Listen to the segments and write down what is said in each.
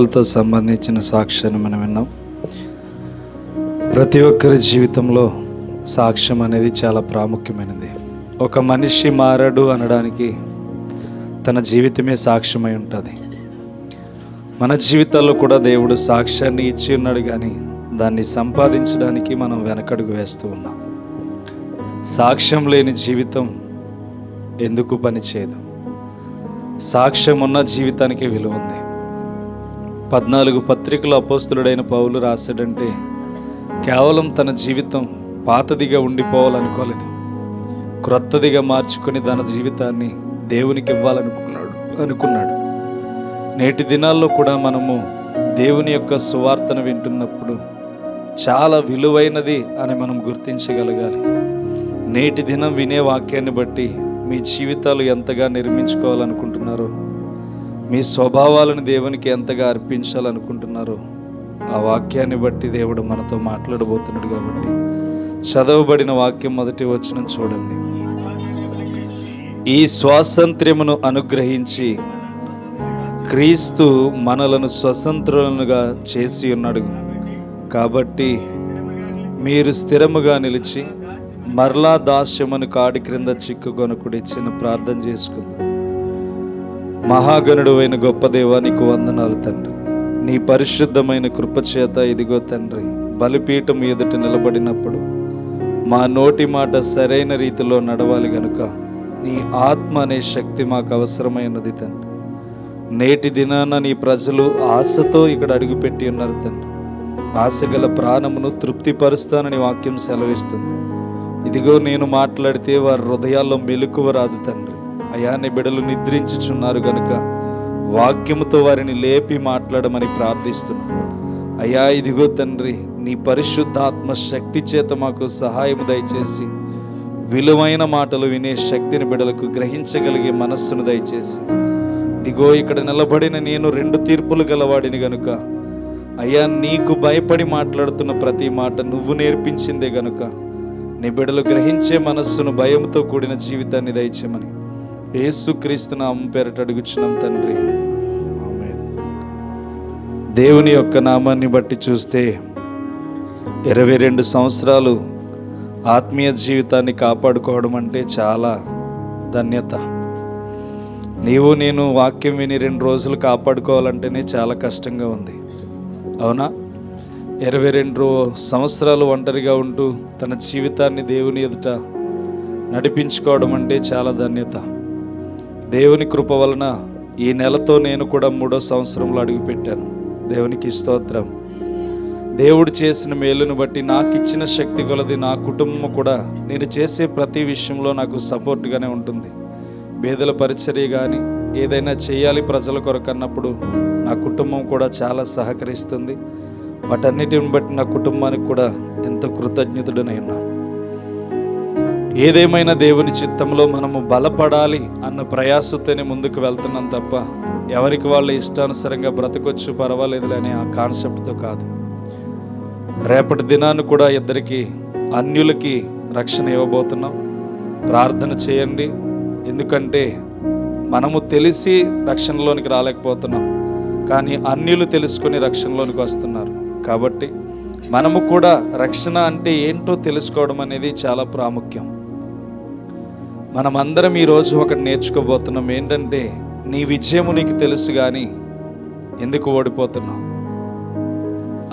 అనుభవాలతో సంబంధించిన సాక్ష్యాన్ని మనం విన్నాం. ప్రతి ఒక్కరి జీవితంలో సాక్ష్యం అనేది చాలా ప్రాముఖ్యమైనది. ఒక మనిషి మారడు అనడానికి తన జీవితమే సాక్ష్యమై ఉంటుంది. మన జీవితాల్లో కూడా దేవుడు సాక్ష్యాన్ని ఇచ్చి ఉన్నాడు, కానీ దాన్ని సంపాదించడానికి మనం వెనకడుగు వేస్తూ ఉన్నాం. సాక్ష్యం లేని జీవితం ఎందుకు పనిచేయదు? సాక్ష్యం ఉన్న జీవితానికి విలువ ఉంది. 14 పత్రికలు అపోస్తులుడైన పౌలు రాశాడంటే కేవలం తన జీవితం పాతదిగా ఉండిపోవాలనుకోలేదు, క్రొత్తదిగా మార్చుకొని తన జీవితాన్ని దేవునికి ఇవ్వాలనుకున్నాడు. నేటి దినాల్లో కూడా మనము దేవుని యొక్క సువార్తను వింటున్నప్పుడు చాలా విలువైనది అని మనం గుర్తించగలగాలి. నేటి దినం వినే వాక్యాన్ని బట్టి మీ జీవితాలు ఎంతగా నిర్మించుకోవాలనుకుంటున్నారో, మీ స్వభావాలను దేవునికి ఎంతగా అర్పించాలనుకుంటున్నారో ఆ వాక్యాన్ని బట్టి దేవుడు మనతో మాట్లాడబోతున్నాడు. కాబట్టి చదవబడిన వాక్యం మొదటి వచనం చూడండి. ఈ స్వాతంత్ర్యమును అనుగ్రహించి క్రీస్తు మనలను స్వతంత్రులుగా చేసి ఉన్నాడు. కాబట్టి మీరు స్థిరముగా నిలిచి మరలా దాస్యమును కాడి క్రింద చిక్కుకొనకుడి. చిన్న ప్రార్థన చేసుకుందాం. మహాగణుడు అయిన గొప్ప దేవా, నీకు వందనాలు తండ్రి. నీ పరిశుద్ధమైన కృపచేత ఇదిగో తండ్రి, బలిపీఠం ఎదుట నిలబడినప్పుడు మా నోటి మాట సరైన రీతిలో నడవాలి గనుక నీ ఆత్మ అనే శక్తి మాకు అవసరమైనది తండ్రి. నేటి దినాన నీ ప్రజలు ఆశతో ఇక్కడ అడుగుపెట్టి ఉన్నారు తండ్రి. ఆశగల ప్రాణమును తృప్తిపరుస్తానని వాక్యం సెలవిస్తుంది. ఇదిగో నేను మాట్లాడితే వారి హృదయాల్లో మెలకువ రాదు తండ్రి. అయా, నీ బిడ్డలు నిద్రించుచున్నారు గనుక వాక్యముతో వారిని లేపి మాట్లాడమని ప్రార్థిస్తున్నాను. అయ్యా, ఇదిగో తండ్రి, నీ పరిశుద్ధాత్మ శక్తి చేత మాకు సహాయం దయచేసి విలువైన మాటలు వినే శక్తిని బిడ్డలకు గ్రహించగలిగే మనస్సును దయచేసి, ఇదిగో ఇక్కడ నిలబడిన నేను 2 తీర్పులు గలవాడిని గనుక అయ్యా, నీకు భయపడి మాట్లాడుతున్న ప్రతి మాట నువ్వు నేర్పించిందే గనుక నీ బిడ్డలు గ్రహించే మనస్సును, భయంతో కూడిన జీవితాన్ని దయచేయమని యేసుక్రీస్తు నామం పేరట అడుగుచున్నాం తండ్రి, ఆమేన్. దేవుని యొక్క నామాన్ని బట్టి చూస్తే 22 సంవత్సరాలు ఆత్మీయ జీవితాన్ని కాపాడుకోవడం అంటే చాలా ధన్యత. నీవు నేను వాక్యం విని 2 రోజులు కాపాడుకోవాలంటేనే చాలా కష్టంగా ఉంది, అవునా? 22 సంవత్సరాలు ఒంటరిగా ఉంటూ తన జీవితాన్ని దేవుని ఎదుట నడిపించుకోవడం అంటే చాలా ధన్యత. దేవుని కృప వలన ఈ నెలతో నేను కూడా 3వ సంవత్సరంలో అడుగుపెట్టాను. దేవునికి స్తోత్రం. దేవుడు చేసిన మేలును బట్టి నాకు ఇచ్చిన శక్తి కొలది నా కుటుంబం కూడా నేను చేసే ప్రతి విషయంలో నాకు సపోర్ట్గానే ఉంటుంది. పేదల పరిచర్య కానీ ఏదైనా చేయాలి ప్రజల కొరకు అన్నప్పుడు నా కుటుంబం కూడా చాలా సహకరిస్తుంది. వాటన్నిటిని బట్టి నా కుటుంబానికి కూడా ఎంతో కృతజ్ఞతుడనై ఉన్నాను. ఏదేమైనా దేవుని చిత్తంలో మనము బలపడాలి అన్న ప్రయాసతోనే ముందుకు వెళ్తున్నాం తప్ప ఎవరికి వాళ్ళ ఇష్టానుసారంగా బ్రతకొచ్చు పర్వాలేదులే అనే ఆ కాన్సెప్ట్తో కాదు. రేపటి దినాన్ని కూడా ఇద్దరికి అన్యులకి రక్షణ ఇవ్వబోతున్నాం. ప్రార్థన చేయండి. ఎందుకంటే మనము తెలిసి రక్షణలోనికి రాలేకపోతున్నాం, కానీ అన్యులు తెలుసుకొని రక్షణలోనికి వస్తున్నారు. కాబట్టి మనము కూడా రక్షణ అంటే ఏంటో తెలుసుకోవడం అనేది చాలా ప్రాముఖ్యం. మనమందరం ఈరోజు ఒకటి నేర్చుకోబోతున్నాం. ఏంటంటే, నీ విజయము నీకు తెలుసు కానీ ఎందుకు ఓడిపోతున్నావు?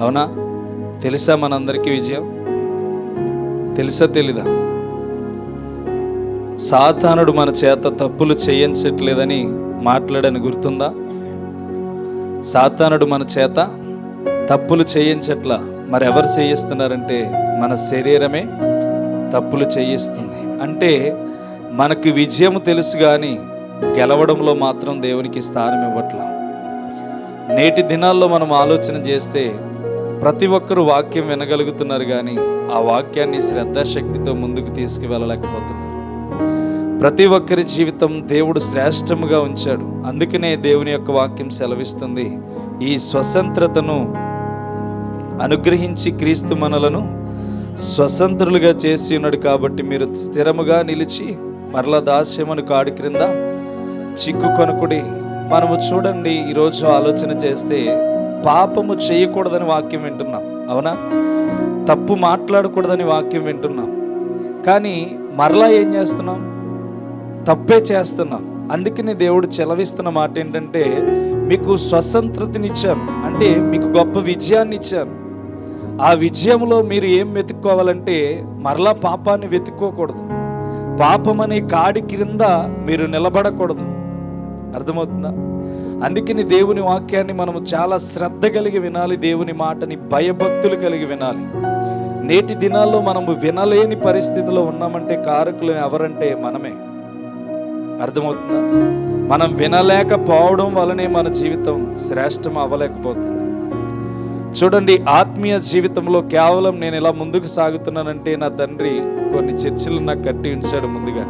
అవునా? తెలుసా మనందరికీ విజయం? తెలుసా తెలీదా? సాతానుడు మన చేత తప్పులు చేయించట్లేదని మాట్లాడని గుర్తుందా? సాతానుడు మన చేత తప్పులు చేయించట్లా. మరి ఎవరు చేయిస్తున్నారంటే మన శరీరమే తప్పులు చేయిస్తుంది. అంటే మనకు విజయం తెలుసు కానీ గెలవడంలో మాత్రం దేవునికి స్థానం ఇవ్వట్లా. నేటి దినాల్లో మనం ఆలోచన చేస్తే ప్రతి ఒక్కరూ వాక్యం వినగలుగుతున్నారు, కానీ ఆ వాక్యాన్ని శ్రద్ధాశక్తితో ముందుకు తీసుకువెళ్ళలేకపోతున్నారు. ప్రతి ఒక్కరి జీవితం దేవుడు శ్రేష్టముగా ఉంచాడు. అందుకనే దేవుని యొక్క వాక్యం సెలవిస్తుంది, ఈ స్వతంత్రతను అనుగ్రహించి క్రీస్తు మనలను స్వతంత్రులుగా చేసి ఉన్నాడు. కాబట్టి మీరు స్థిరముగా నిలిచి మరలా దాస్యమును కాడి క్రింద చిక్కుకొనకుడి. మనము చూడండి, ఈరోజు ఆలోచన చేస్తే పాపము చేయకూడదని వాక్యం వింటున్నాం, అవునా? తప్పు మాట్లాడకూడదని వాక్యం వింటున్నాం, కానీ మరలా ఏం చేస్తున్నాం? తప్పే చేస్తున్నాం. అందుకని దేవుడు చెలవిస్తున్న మాట ఏంటంటే, మీకు స్వతంత్రతనిచ్చాను, అంటే మీకు గొప్ప విజయాన్ని ఇచ్చాను. ఆ విజయంలో మీరు ఏం వెతుక్కోవాలంటే మరలా పాపాన్ని వెతుక్కోకూడదు. పాపం అనే కాడి క్రింద మీరు నిలబడకూడదు. అర్థమవుతుందా? అందుకని దేవుని వాక్యాన్ని మనము చాలా శ్రద్ధ కలిగి వినాలి. దేవుని మాటని భయభక్తులు కలిగి వినాలి. నేటి దినాల్లో మనము వినలేని పరిస్థితిలో ఉన్నామంటే కారకులు ఎవరంటే మనమే. అర్థమవుతుందా? మనం వినలేకపోవడం వలనే మన జీవితం శ్రేష్టం అవ్వలేకపోతుంది. చూడండి, ఆత్మీయ జీవితంలో కేవలం నేను ఇలా ముందుకు సాగుతున్నానంటే నా తండ్రి కొన్ని చర్చలు నాకు కట్టి ఉంచాడు ముందుగా.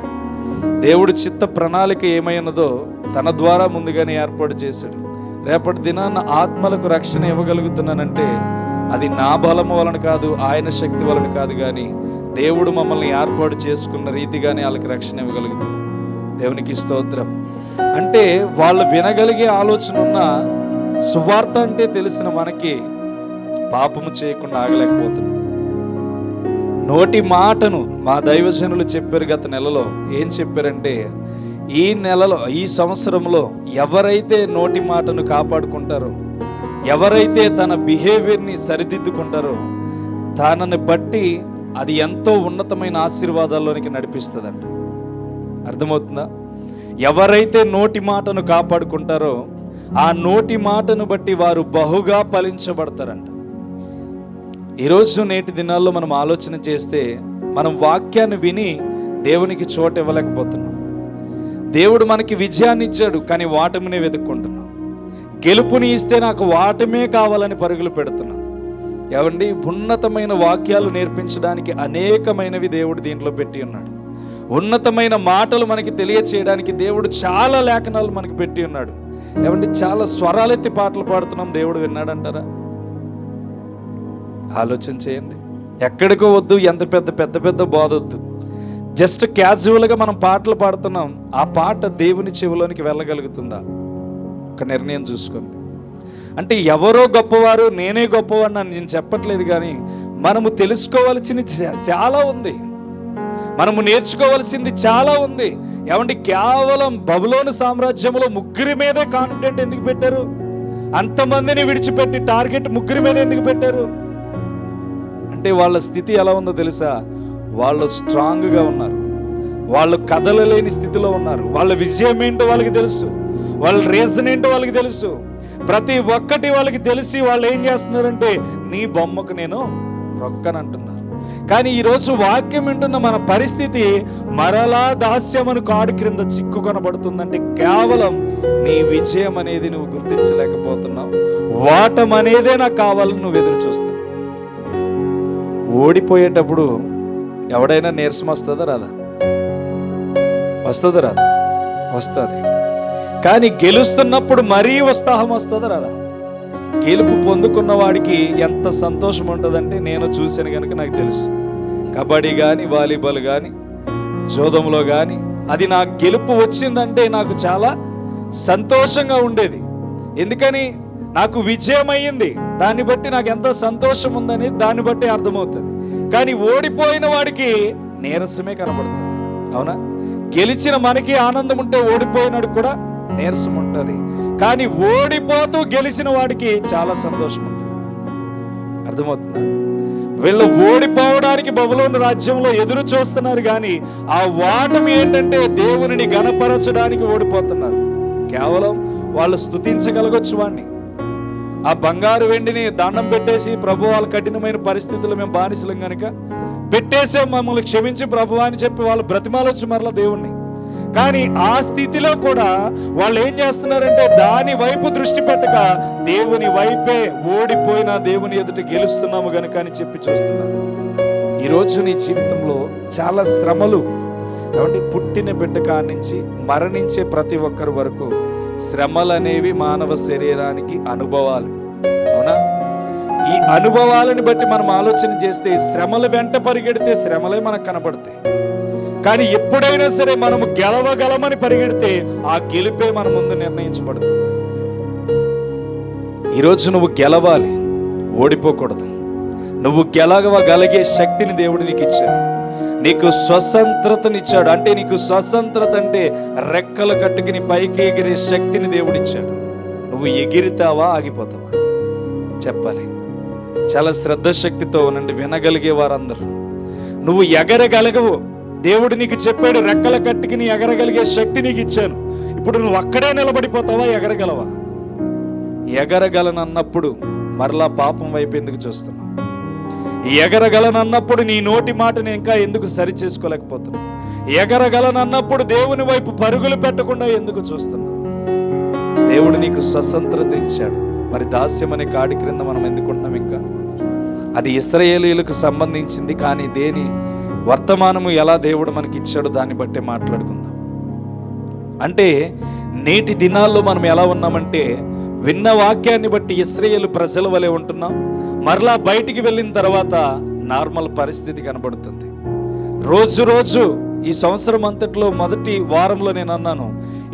దేవుడు చిత్త ప్రణాళిక ఏమైనదో తన ద్వారా ముందుగానే ఏర్పాటు చేశాడు. రేపటి దినాన్న ఆత్మలకు రక్షణ ఇవ్వగలుగుతున్నానంటే అది నా బలము వలన కాదు, ఆయన శక్తి వలన కాదు, కానీ దేవుడు మమ్మల్ని ఏర్పాటు చేసుకున్న రీతిగానే వాళ్ళకి రక్షణ ఇవ్వగలుగుతుంది. దేవునికి స్తోత్రం. అంటే వాళ్ళు వినగలిగే ఆలోచన ఉన్న, సువార్త అంటే తెలిసిన మనకి పాపము చేయకుండా ఆగలేకపోతున్నాం. నోటి మాటను మా దైవజనులు చెప్పారు గత నెలలో. ఏం చెప్పారంటే, ఈ నెలలో, ఈ సంవత్సరంలో ఎవరైతే నోటి మాటను కాపాడుకుంటారో, ఎవరైతే తన బిహేవియర్ని సరిదిద్దుకుంటారో, తనని బట్టి అది ఎంతో ఉన్నతమైన ఆశీర్వాదాల్లోనికి నడిపిస్తుందంట. అర్థమవుతుందా? ఎవరైతే నోటి మాటను కాపాడుకుంటారో ఆ నోటి మాటను బట్టి వారు బహుగా ఫలించబడతారంట. ఈరోజు నేటి దినాల్లో మనం ఆలోచన చేస్తే, మనం వాక్యాన్ని విని దేవునికి చోటు ఇవ్వలేకపోతున్నాం. దేవుడు మనకి విజయాన్ని ఇచ్చాడు, కానీ వాటమినే వెతుక్కుంటున్నాం. గెలుపుని ఇస్తే నాకు వాటమే కావాలని పరుగులు పెడుతున్నాం. ఏవండి, ఉన్నతమైన వాక్యాలు నేర్పించడానికి అనేకమైనవి దేవుడు దీంట్లో పెట్టి ఉన్నాడు. ఉన్నతమైన మాటలు మనకి తెలియచేయడానికి దేవుడు చాలా లేఖనాలు మనకి పెట్టి ఉన్నాడు. ఏమంటే, చాలా స్వరాలెత్తి పాటలు పాడుతున్నాం, దేవుడు విన్నాడంటారా? ఆలోచన చేయండి. ఎక్కడికో వద్దు, ఎంత పెద్ద పెద్ద బోధొద్దు. జస్ట్ క్యాజువల్గా మనం పాటలు పాడుతున్నాం, ఆ పాట దేవుని చెవిలోనికి వెళ్ళగలుగుతుందా? ఒక నిర్ణయం చూసుకోండి. అంటే ఎవరో గొప్పవారు, నేనే గొప్పవాడిని నేను చెప్పట్లేదు, కానీ మనము తెలుసుకోవాల్సింది చాలా ఉంది, మనము నేర్చుకోవాల్సింది చాలా ఉంది. ఏమంటే, కేవలం బబులోను సామ్రాజ్యంలో ముగ్గురి మీదే కాన్ఫిడెంట్ ఎందుకు పెట్టారు? అంతమందిని విడిచిపెట్టి టార్గెట్ ముగ్గురి మీద ఎందుకు పెట్టారు? అంటే వాళ్ళ స్థితి ఎలా ఉందో తెలుసా? వాళ్ళు స్ట్రాంగ్గా ఉన్నారు, వాళ్ళు కదలలేని స్థితిలో ఉన్నారు. వాళ్ళ విజయం ఏంటో వాళ్ళకి తెలుసు, వాళ్ళ రీజన్ ఏంటో వాళ్ళకి తెలుసు, ప్రతి ఒక్కటి వాళ్ళకి తెలిసి వాళ్ళు ఏం చేస్తున్నారంటే, నీ బొమ్మకు నేను రొక్కనంటున్నారు. కానీ ఈరోజు వాక్యం వింటున్న మన పరిస్థితి మరలా దాస్యమను కాడు క్రింద చిక్కుకొనబడుతుందంటే కేవలం నీ విజయం అనేది నువ్వు గుర్తించలేకపోతున్నావు. వాటం అనేదే నాకు కావాలని నువ్వు ఎదురు చూస్తావు. ఓడిపోయేటప్పుడు ఎవడైనా నీరసం వస్తుందా రాదా? వస్తుందా రాదా? వస్తుంది. కానీ గెలుస్తున్నప్పుడు మరీ ఉత్సాహం వస్తుందా రాదా? గెలుపు పొందుకున్న వాడికి ఎంత సంతోషం ఉంటుందంటే, నేను చూశాను కనుక నాకు తెలుసు. కబడ్డీ కానీ, వాలీబాల్ కానీ, జోదంలో కానీ, అది నాకు గెలుపు వచ్చిందంటే నాకు చాలా సంతోషంగా ఉండేది. ఎందుకని? నాకు విజయం అయ్యింది, దాన్ని బట్టి నాకు ఎంత సంతోషం ఉందని దాన్ని బట్టి అర్థమవుతుంది. కానీ ఓడిపోయిన వాడికి నీరసమే కనబడుతుంది, అవునా? గెలిచిన మనకి ఆనందం ఉంటే ఓడిపోయినాడు కూడా నీరసం ఉంటుంది. కానీ ఓడిపోతూ గెలిచిన వాడికి చాలా సంతోషం ఉంటుంది. అర్థమవుతుందా? వీళ్ళు ఓడిపోవడానికి బబులోను రాజ్యంలో ఎదురు చూస్తున్నారు, కానీ ఆ ఓటమి ఏంటంటే దేవునిని గణపరచడానికి ఓడిపోతున్నారు. కేవలం వాళ్ళు స్తుతించగలగొచ్చు వాడిని. ఆ బంగారు వెండిని దండం పెట్టేసి, ప్రభు వాళ్ళ కఠినమైన పరిస్థితులు మేము బానిసలం కనుక పెట్టేసే, మమ్మల్ని క్షమించి ప్రభు అని చెప్పి వాళ్ళు బ్రతిమాలొచ్చు మరలా దేవుణ్ణి. కానీ ఆ స్థితిలో కూడా వాళ్ళు ఏం చేస్తున్నారంటే, దాని వైపు దృష్టి పెట్టక దేవుని వైపే, ఓడిపోయినా దేవుని ఎదుట గెలుస్తున్నాము గనుక అని చెప్పి చూస్తున్నారు. ఈరోజు నీ జీవితంలో చాలా శ్రమలు, కాబట్టి పుట్టిన బిడ్డ కాడి నుంచి మరణించే ప్రతి ఒక్కరి వరకు శ్రమలు అనేవి మానవ శరీరానికి అనుభవాలు, అవునా? ఈ అనుభవాలను బట్టి మనం ఆలోచన చేస్తే, శ్రమల వెంట పరిగెడితే శ్రమలే మనకు కనపడతాయి. కానీ ఎప్పుడైనా సరే మనము గెలవగలమని పరిగెడితే ఆ గెలుపే మన ముందు నిర్ణయించబడుతుంది. ఈరోజు నువ్వు గెలవాలి, ఓడిపోకూడదు. నువ్వు గెలవగలిగే శక్తిని దేవుడు నీకు ఇచ్చాడు. నీకు స్వతంత్రతనిచ్చాడు. అంటే నీకు స్వతంత్రత అంటే రెక్కలు కట్టుకుని పైకి ఎగిరే శక్తిని దేవుడు ఇచ్చాడు. నువ్వు ఎగిరితావా, ఆగిపోతావా? చెప్పాలి. చాలా శ్రద్ధశక్తితో ఉండండి వినగలిగే వారందరూ. నువ్వు ఎగరగలగవు. దేవుడు నీకు చెప్పాడు, రెక్కలు కట్టుకుని ఎగరగలిగే శక్తి నీకు ఇచ్చాను. ఇప్పుడు నువ్వు అక్కడే నిలబడిపోతావా, ఎగరగలవా? ఎగరగలనన్నప్పుడు మరలా పాపం వైపు ఎందుకు చూస్తున్నావు? ఎగరగలనన్నప్పుడు నీ నోటి మాటని ఇంకా ఎందుకు సరి చేసుకోలేకపోతున్నావు? ఎగరగలనన్నప్పుడు దేవుని వైపు పరుగులు పెట్టకుండా ఎందుకు చూస్తున్నావు? దేవుడు నీకు స్వతంత్రత ఇచ్చాడు. మరి దాస్యం అనే కాడి క్రింద మనం ఎందుకుంటున్నాం? ఇంకా అది ఇశ్రాయేలీయులకు సంబంధించింది. కానీ దేని వర్తమానము ఎలా దేవుడు మనకి ఇచ్చాడో దాన్ని బట్టే మాట్లాడుకుందాం. అంటే నేటి దినాల్లో మనం ఎలా ఉన్నామంటే, విన్న వాక్యాన్ని బట్టి ఇశ్రాయేలు ప్రజల వలె ఉంటున్నాం. మరలా బయటికి వెళ్ళిన తర్వాత నార్మల్ పరిస్థితి కనబడుతుంది. రోజు ఈ సంవత్సరం అంతట్లో మొదటి వారంలో నేను అన్నాను,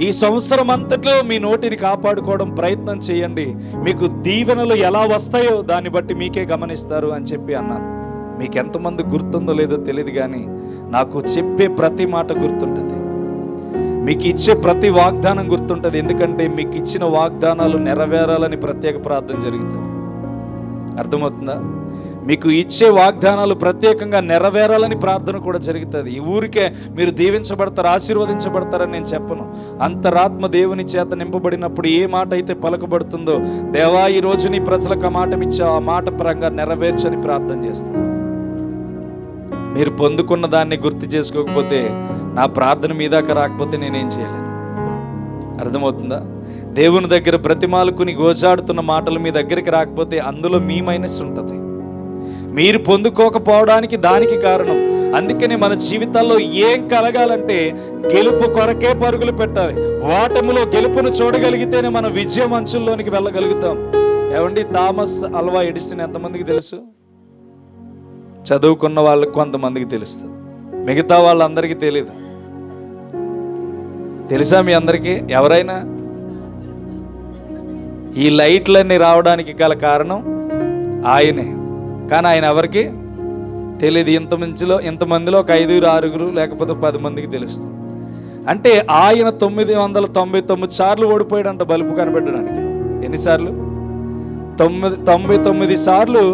ఈ సంవత్సరం అంతట్లో మీ నోటిని కాపాడుకోవడం ప్రయత్నం చేయండి. మీకు దీవెనలు ఎలా వస్తాయో దాన్ని బట్టి మీకే గమనిస్తారు అని చెప్పి అన్నాను. మీకు ఎంతమంది గుర్తుందో లేదో తెలియదు, కానీ నాకు చెప్పే ప్రతి మాట గుర్తుంటుంది. మీకు ఇచ్చే ప్రతి వాగ్దానం గుర్తుంటుంది. ఎందుకంటే మీకు ఇచ్చిన వాగ్దానాలు నెరవేరాలని ప్రత్యేక ప్రార్థన జరుగుతుంది. అర్థమవుతుందా? మీకు ఇచ్చే వాగ్దానాలు ప్రత్యేకంగా నెరవేరాలని ప్రార్థన కూడా జరుగుతుంది. ఈ ఊరికే మీరు దీవించబడతారు, ఆశీర్వదించబడతారని నేను చెప్పను. అంతరాత్మ దేవుని చేత నింపబడినప్పుడు ఏ మాట అయితే పలకబడుతుందో, దేవా ఈ రోజు నీ ప్రజలకు ఆ మాట ఇచ్చా, ఆ మాట పరంగా నెరవేర్చని ప్రార్థన చేస్తాను. మీరు పొందుకున్న దాన్ని గుర్తు చేసుకోకపోతే, నా ప్రార్థన మీ దాకా రాకపోతే నేనేం చేయలేను. అర్థమవుతుందా? దేవుని దగ్గర బ్రతిమాలుకుని గోజాడుతున్న మాటలు మీ దగ్గరికి రాకపోతే అందులో మీ మైనస్ ఉంటుంది. మీరు పొందుకోకపోవడానికి దానికి కారణం. అందుకని మన జీవితాల్లో ఏం కలగాలంటే గెలుపు కొరకే పరుగులు పెట్టాలి. ఓటములో గెలుపును చూడగలిగితేనే మన విజయం అంచుల్లోనికి వెళ్ళగలుగుతాం. ఏమండి, థామస్ అల్వా ఎడిసన్ ఎంతమందికి తెలుసు? చదువుకున్న వాళ్ళకి కొంతమందికి తెలుస్తుంది, మిగతా వాళ్ళందరికీ తెలీదు. తెలుసా మీ అందరికీ? ఎవరైనా ఈ లైట్లన్నీ రావడానికి గల కారణం ఆయనే. కానీ ఆయన ఎవరికి తెలియదు. ఇంతమందిలో ఒక 5-6 లేకపోతే 10 మందికి తెలుస్తుంది. అంటే ఆయన 999 సార్లు ఓడిపోయాడంట బలుపు కనిపెట్టడానికి. ఎన్నిసార్లు? 99 సార్లు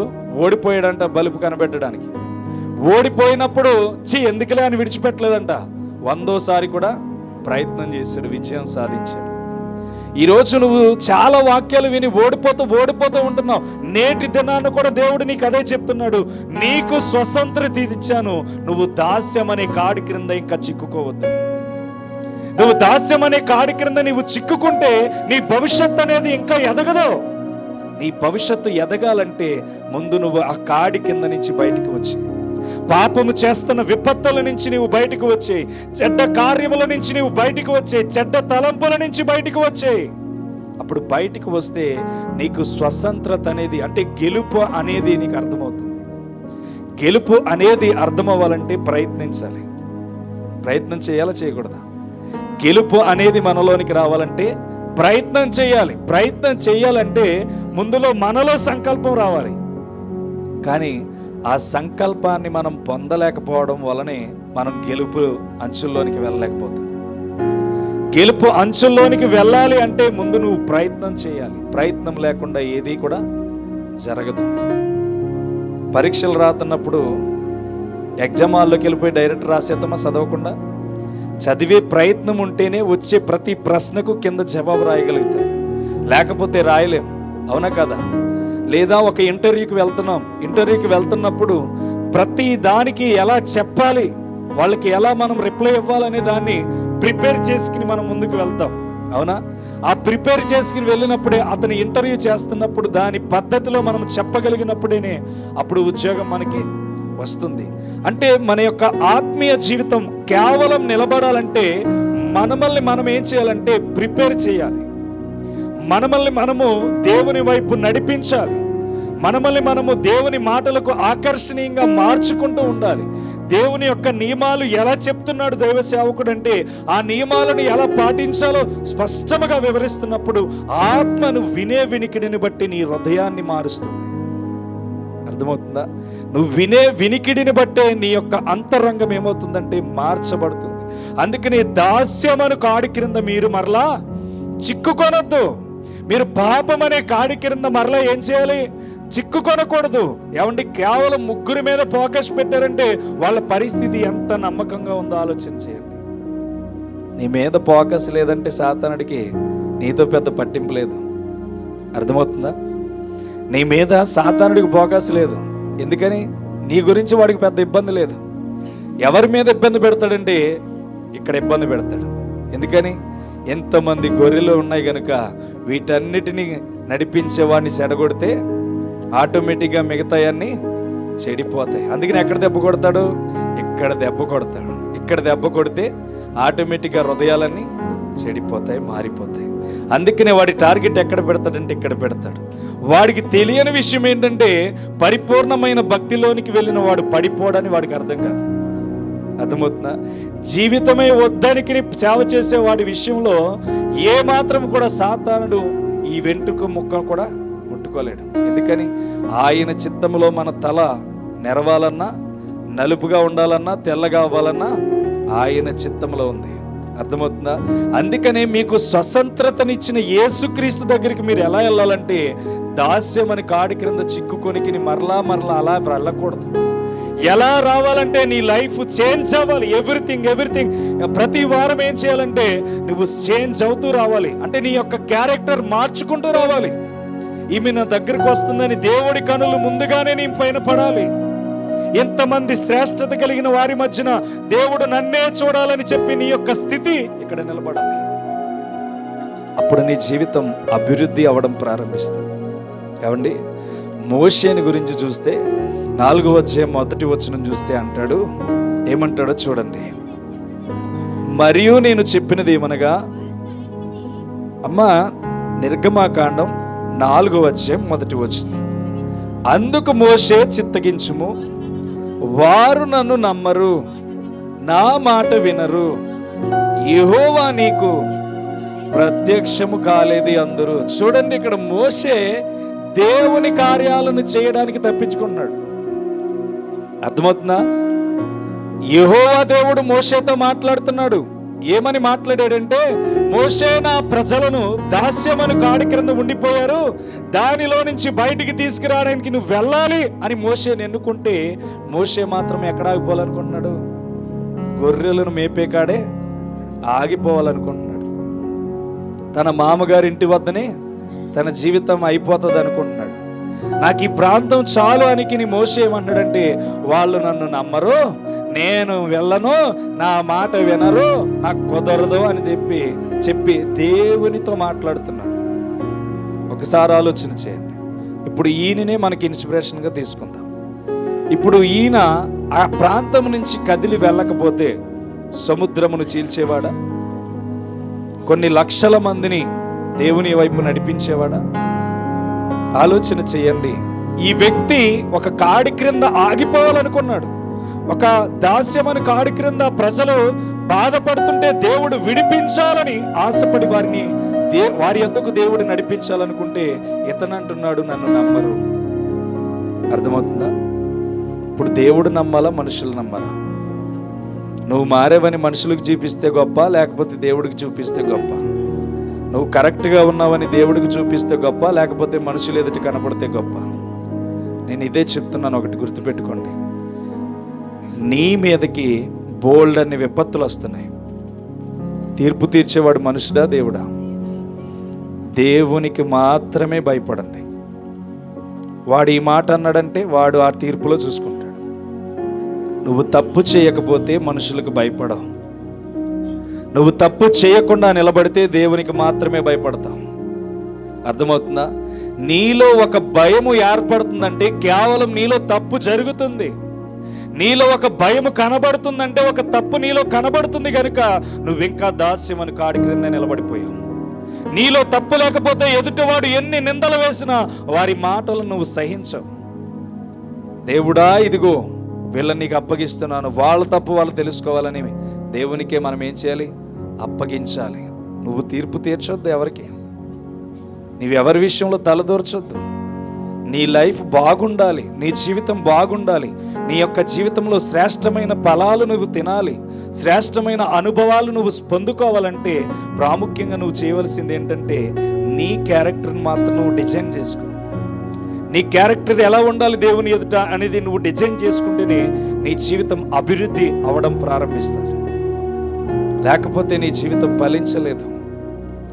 ఓడిపోయాడంట బలుపు కనిపెట్టడానికి. ఓడిపోయినప్పుడు ఎందుకులే అని విడిచిపెట్టలేదంట. 100సారి కూడా ప్రయత్నం చేశాడు, విజయం సాధించాడు. ఈరోజు నువ్వు చాలా వాక్యాలు విని ఓడిపోతూ ఉంటున్నావు. నేటి దినాన్ని కూడా దేవుడు నీకు అదే చెప్తున్నాడు, నీకు స్వతంత్రత ఇచ్చాను. నువ్వు దాస్యం అనే కాడి క్రింద ఇంకా చిక్కుకోవద్దు. నువ్వు దాస్యం అనే కాడి క్రింద నీవు చిక్కుకుంటే నీ భవిష్యత్తు అనేది ఇంకా ఎదగదు. నీ భవిష్యత్తు ఎదగాలంటే ముందు నువ్వు ఆ కాడి కింద నుంచి బయటకు వచ్చి, పాపము చేస్తున్న విపత్తుల నుంచి నీవు బయటకు వచ్చే, చెడ్డ కార్యముల నుంచి నీవు బయటకు వచ్చే, చెడ్డ తలంపుల నుంచి బయటకు వచ్చే. అప్పుడు బయటకు వస్తే నీకు స్వతంత్రత అనేది, అంటే గెలుపు అనేది నీకు అర్థమవుతుంది. గెలుపు అనేది అర్థం అవ్వాలంటే ప్రయత్నించాలి. ప్రయత్నం చేయాలా, చేయకూడదా? గెలుపు అనేది మనలోనికి రావాలంటే ప్రయత్నం చేయాలి. ప్రయత్నం చేయాలంటే ముందులో మనలో సంకల్పం రావాలి. కానీ ఆ సంకల్పాన్ని మనం పొందలేకపోవడం వలనే మనం గెలుపు అంచుల్లోనికి వెళ్ళలేకపోతాం. గెలుపు అంచుల్లోనికి వెళ్ళాలి అంటే ముందు నువ్వు ప్రయత్నం చేయాలి. ప్రయత్నం లేకుండా ఏది కూడా జరగదు. పరీక్షలు రాస్తున్నప్పుడు ఎగ్జామ్ హాల్లోకి వెళ్ళిపోయి డైరెక్ట్ రాసేద్దామా చదవకుండా? చదివే ప్రయత్నం ఉంటేనే వచ్చే ప్రతి ప్రశ్నకు కింద జవాబు రాయగలుగుతాం, లేకపోతే రాయలేం. అవునా కదా? లేదా ఒక ఇంటర్వ్యూకి వెళ్తున్నప్పుడు ప్రతి దానికి ఎలా చెప్పాలి, వాళ్ళకి ఎలా మనం రిప్లై ఇవ్వాలనే దాన్ని ప్రిపేర్ చేసుకుని మనం ముందుకు వెళ్తాం. అవునా? ఆ ప్రిపేర్ చేసుకుని వెళ్ళినప్పుడే, అతను ఇంటర్వ్యూ చేస్తున్నప్పుడు దాని పద్ధతిలో మనం చెప్పగలిగినప్పుడేనే అప్పుడు ఉద్యోగం మనకి వస్తుంది. అంటే మన యొక్క ఆత్మీయ జీవితం కేవలం నిలబడాలంటే మనల్ని మనం ఏం చేయాలంటే ప్రిపేర్ చేయాలి. మనల్ని మనము దేవుని వైపు నడిపించాలి. మనల్ని మనము దేవుని మాటలకు ఆకర్షణీయంగా మార్చుకుంటూ ఉండాలి. దేవుని యొక్క నియమాలు ఎలా చెప్తున్నాడు దైవ సేవకుడు అంటే, ఆ నియమాలను ఎలా పాటించాలో స్పష్టంగా వివరిస్తున్నప్పుడు ఆత్మను వినే వినికిడిని బట్టి నీ హృదయాన్ని మారుస్తుంది. అర్థమవుతుందా? నువ్వు వినే వినికిడిని బట్టే నీ యొక్క అంతరంగం ఏమవుతుందంటే మార్చబడుతుంది. అందుకని దాస్యమను కాడి క్రింద మీరు మరలా చిక్కుకొనొద్దు. మీరు పాపం అనే కాడి క్రింద మరలా ఏం చేయాలి? చిక్కుకొనకూడదు. ఏమండి, కేవలం ముగ్గురి మీద ఫోకస్ పెట్టారంటే వాళ్ళ పరిస్థితి ఎంత నమ్మకంగా ఉందో ఆలోచన చేయండి. నీ మీద ఫోకస్ లేదంటే సాతానుడికి నీతో పెద్ద పట్టింపు లేదు. అర్థమవుతుందా? నీ మీద సాతానుడికి ఫోకస్ లేదు. ఎందుకని? నీ గురించి వాడికి పెద్ద ఇబ్బంది లేదు. ఎవరి మీద ఇబ్బంది పెడతాడంటే ఇక్కడ ఇబ్బంది పెడతాడు. ఎందుకని? ఎంతమంది గొర్రెలు ఉన్నాయి కనుక వీటన్నిటిని నడిపించేవాడిని చెడగొడితే ఆటోమేటిక్గా మిగతాయన్నీ చెడిపోతాయి. అందుకని ఎక్కడ దెబ్బ కొడతాడు? ఇక్కడ దెబ్బ కొడతాడు. ఇక్కడ దెబ్బ కొడితే ఆటోమేటిక్గా హృదయాలన్నీ చెడిపోతాయి, మారిపోతాయి. అందుకనే వాడి టార్గెట్ ఎక్కడ పెడతాడంటే ఇక్కడ పెడతాడు. వాడికి తెలియని విషయం ఏంటంటే పరిపూర్ణమైన భక్తిలోనికి వెళ్ళిన వాడు పడిపోవడానికి వాడికి అర్థం కాదు. అర్థమవుతుందా? జీవితమే వద్దానికి సేవ చేసే వాడి విషయంలో ఏ మాత్రం కూడా సాతానుడు ఈ వెంట్రుక ముక్క కూడా ముట్టుకోలేడు. ఎందుకని? ఆయన చిత్తములో మన తల నెరవాలన్నా, నలుపుగా ఉండాలన్నా, తెల్లగా అవ్వాలన్నా ఆయన చిత్తంలో ఉంది. అర్థమవుతుందా? అందుకనే మీకు స్వతంత్రతనిచ్చిన యేసుక్రీస్తు దగ్గరికి మీరు ఎలా వెళ్ళాలంటే దాస్యం అని కాడి క్రింద చిక్కుకొనికి మరలా అలా వెళ్ళకూడదు. ఎలా రావాలంటే నీ లైఫ్ చేంజ్ అవ్వాలి. ఎవ్రీథింగ్ ప్రతి వారం ఏం చేయాలంటే నువ్వు చేంజ్ అవుతూ రావాలి. అంటే నీ యొక్క క్యారెక్టర్ మార్చుకుంటూ రావాలి. ఈమె నా దగ్గరకు వస్తుందని దేవుడి కనులు ముందుగానే నీ పైన పడాలి. ఎంతమంది శ్రేష్టత కలిగిన వారి మధ్యన దేవుడు నన్నే చూడాలని చెప్పి నీ యొక్క స్థితి ఇక్కడ నిలబడాలి. అప్పుడు నీ జీవితం అభివృద్ధి అవ్వడం ప్రారంభిస్తుంది. ఏమండి, మోషేని గురించి చూస్తే 4వ అధ్యాయం 1వ వచనం చూస్తే అంటాడు, ఏమంటాడో చూడండి. మరియు నేను చెప్పినది ఏమనగా, అమ్మా, నిర్గమాకాండం 4వ అధ్యాయం 1వ వచనం, అందుకు మోషే చిత్తగించుము, వారు నన్ను నమ్మరు, నా మాట వినరు, యెహోవా నీకు ప్రత్యక్షము కాలేది అందరూ. చూడండి, ఇక్కడ మోషే దేవుని కార్యాలను చేయడానికి తప్పించుకున్నాడు. అర్థమవుతుందా? యెహోవా దేవుడు మోషేతో మాట్లాడుతున్నాడు. ఏమని మాట్లాడాడంటే, మోషే నా ప్రజలను దాస్యమను కాడి క్రింద ఉండిపోయారు, దానిలో నుంచి బయటికి తీసుకురావడానికి నువ్వు వెళ్ళాలి అని మోషేని ఎన్నుకుంటే, మోషే మాత్రం ఎక్కడ ఆగిపోవాలనుకుంటున్నాడు? గొర్రెలను మేపే కాడే ఆగిపోవాలనుకుంటున్నాడు. తన మామగారి ఇంటి వద్దనే తన జీవితం అయిపోతుంది అనుకుంటున్నాడు. నాకు ఈ ప్రాంతం చాలు అని మోషే ఏమన్నాడంటే, వాళ్ళు నన్ను నమ్మరు, నేను వెళ్ళను, నా మాట వినరు, నాకు కుదరదు అని చెప్పి దేవునితో మాట్లాడుతున్నాడు. ఒకసారి ఆలోచన చేయండి. ఇప్పుడు ఈయననే మనకి ఇన్స్పిరేషన్గా తీసుకుందాం. ఇప్పుడు ఈయన ఆ ప్రాంతం నుంచి కదిలి వెళ్ళకపోతే సముద్రమును చీల్చేవాడా? కొన్ని లక్షల మందిని దేవుని వైపు నడిపించేవాడా? ఆలోచన చేయండి. ఈ వ్యక్తి ఒక కాడి క్రింద ఆగిపోవాలనుకున్నాడు. ఒక దాస్యమని కాడి క్రింద ప్రజలు బాధపడుతుంటే దేవుడు విడిపించాలని ఆశపడి వారి యొద్దకు దేవుడు నడిపించాలనుకుంటే ఇతను అంటున్నాడు, నన్ను నమ్మరు. అర్థమవుతుందా? ఇప్పుడు దేవుడు నమ్మాలా, మనుషులు నమ్మాలా? నువ్వు మారేవని మనుషులకు చూపిస్తే గొప్ప, లేకపోతే దేవుడికి చూపిస్తే గొప్ప? నువ్వు కరెక్ట్గా ఉన్నావని దేవుడికి చూపిస్తే గొప్ప, లేకపోతే మనుషులు ఎదుటి కనపడితే గొప్ప? నేను ఇదే చెప్తున్నాను, ఒకటి గుర్తుపెట్టుకోండి. నీ మీదకి బోల్డ్ అన్ని విపత్తులు వస్తున్నాయి. తీర్పు తీర్చేవాడు మనుషుడా, దేవుడా? దేవునికి మాత్రమే భయపడండి. వాడు ఈ మాట అన్నాడంటే వాడు ఆ తీర్పులో చూసుకుంటాడు. నువ్వు తప్పు చేయకపోతే మనుషులకు భయపడవు. నువ్వు తప్పు చేయకుండా నిలబడితే దేవునికి మాత్రమే భయపడతావు. అర్థమవుతుందా? నీలో ఒక భయము ఏర్పడుతుందంటే కేవలం నీలో తప్పు జరుగుతుంది. నీలో ఒక భయము కనబడుతుందంటే ఒక తప్పు నీలో కనబడుతుంది కనుక నువ్వు ఇంకా దాస్యమని కాడి క్రింద నిలబడిపోయావు. నీలో తప్పు లేకపోతే ఎదుటివాడు ఎన్ని నిందలు వేసినా వారి మాటలు నువ్వు సహించవు. దేవుడా, ఇదిగో వీళ్ళని నీకు అప్పగిస్తున్నాను, వాళ్ళ తప్పు వాళ్ళు తెలుసుకోవాలని దేవునికే మనం ఏం చేయాలి? అప్పగించాలి. నువ్వు తీర్పు తీర్చొద్దు ఎవరికి, నీవెవరి విషయంలో తలదూర్చొద్దు. నీ లైఫ్ బాగుండాలి, నీ జీవితం బాగుండాలి, నీ యొక్క జీవితంలో శ్రేష్టమైన ఫలాలు నువ్వు తినాలి, శ్రేష్టమైన అనుభవాలు నువ్వు పొందుకోవాలంటే ప్రాముఖ్యంగా నువ్వు చేయవలసింది ఏంటంటే నీ క్యారెక్టర్ని మాత్రం నువ్వు డిజైన్ చేసుకో. నీ క్యారెక్టర్ ఎలా ఉండాలి దేవుని ఎదుట అనేది నువ్వు డిజైన్ చేసుకుంటేనే నీ జీవితం అభివృద్ధి అవ్వడం ప్రారంభిస్తారు, లేకపోతే నీ జీవితం ఫలించలేదు.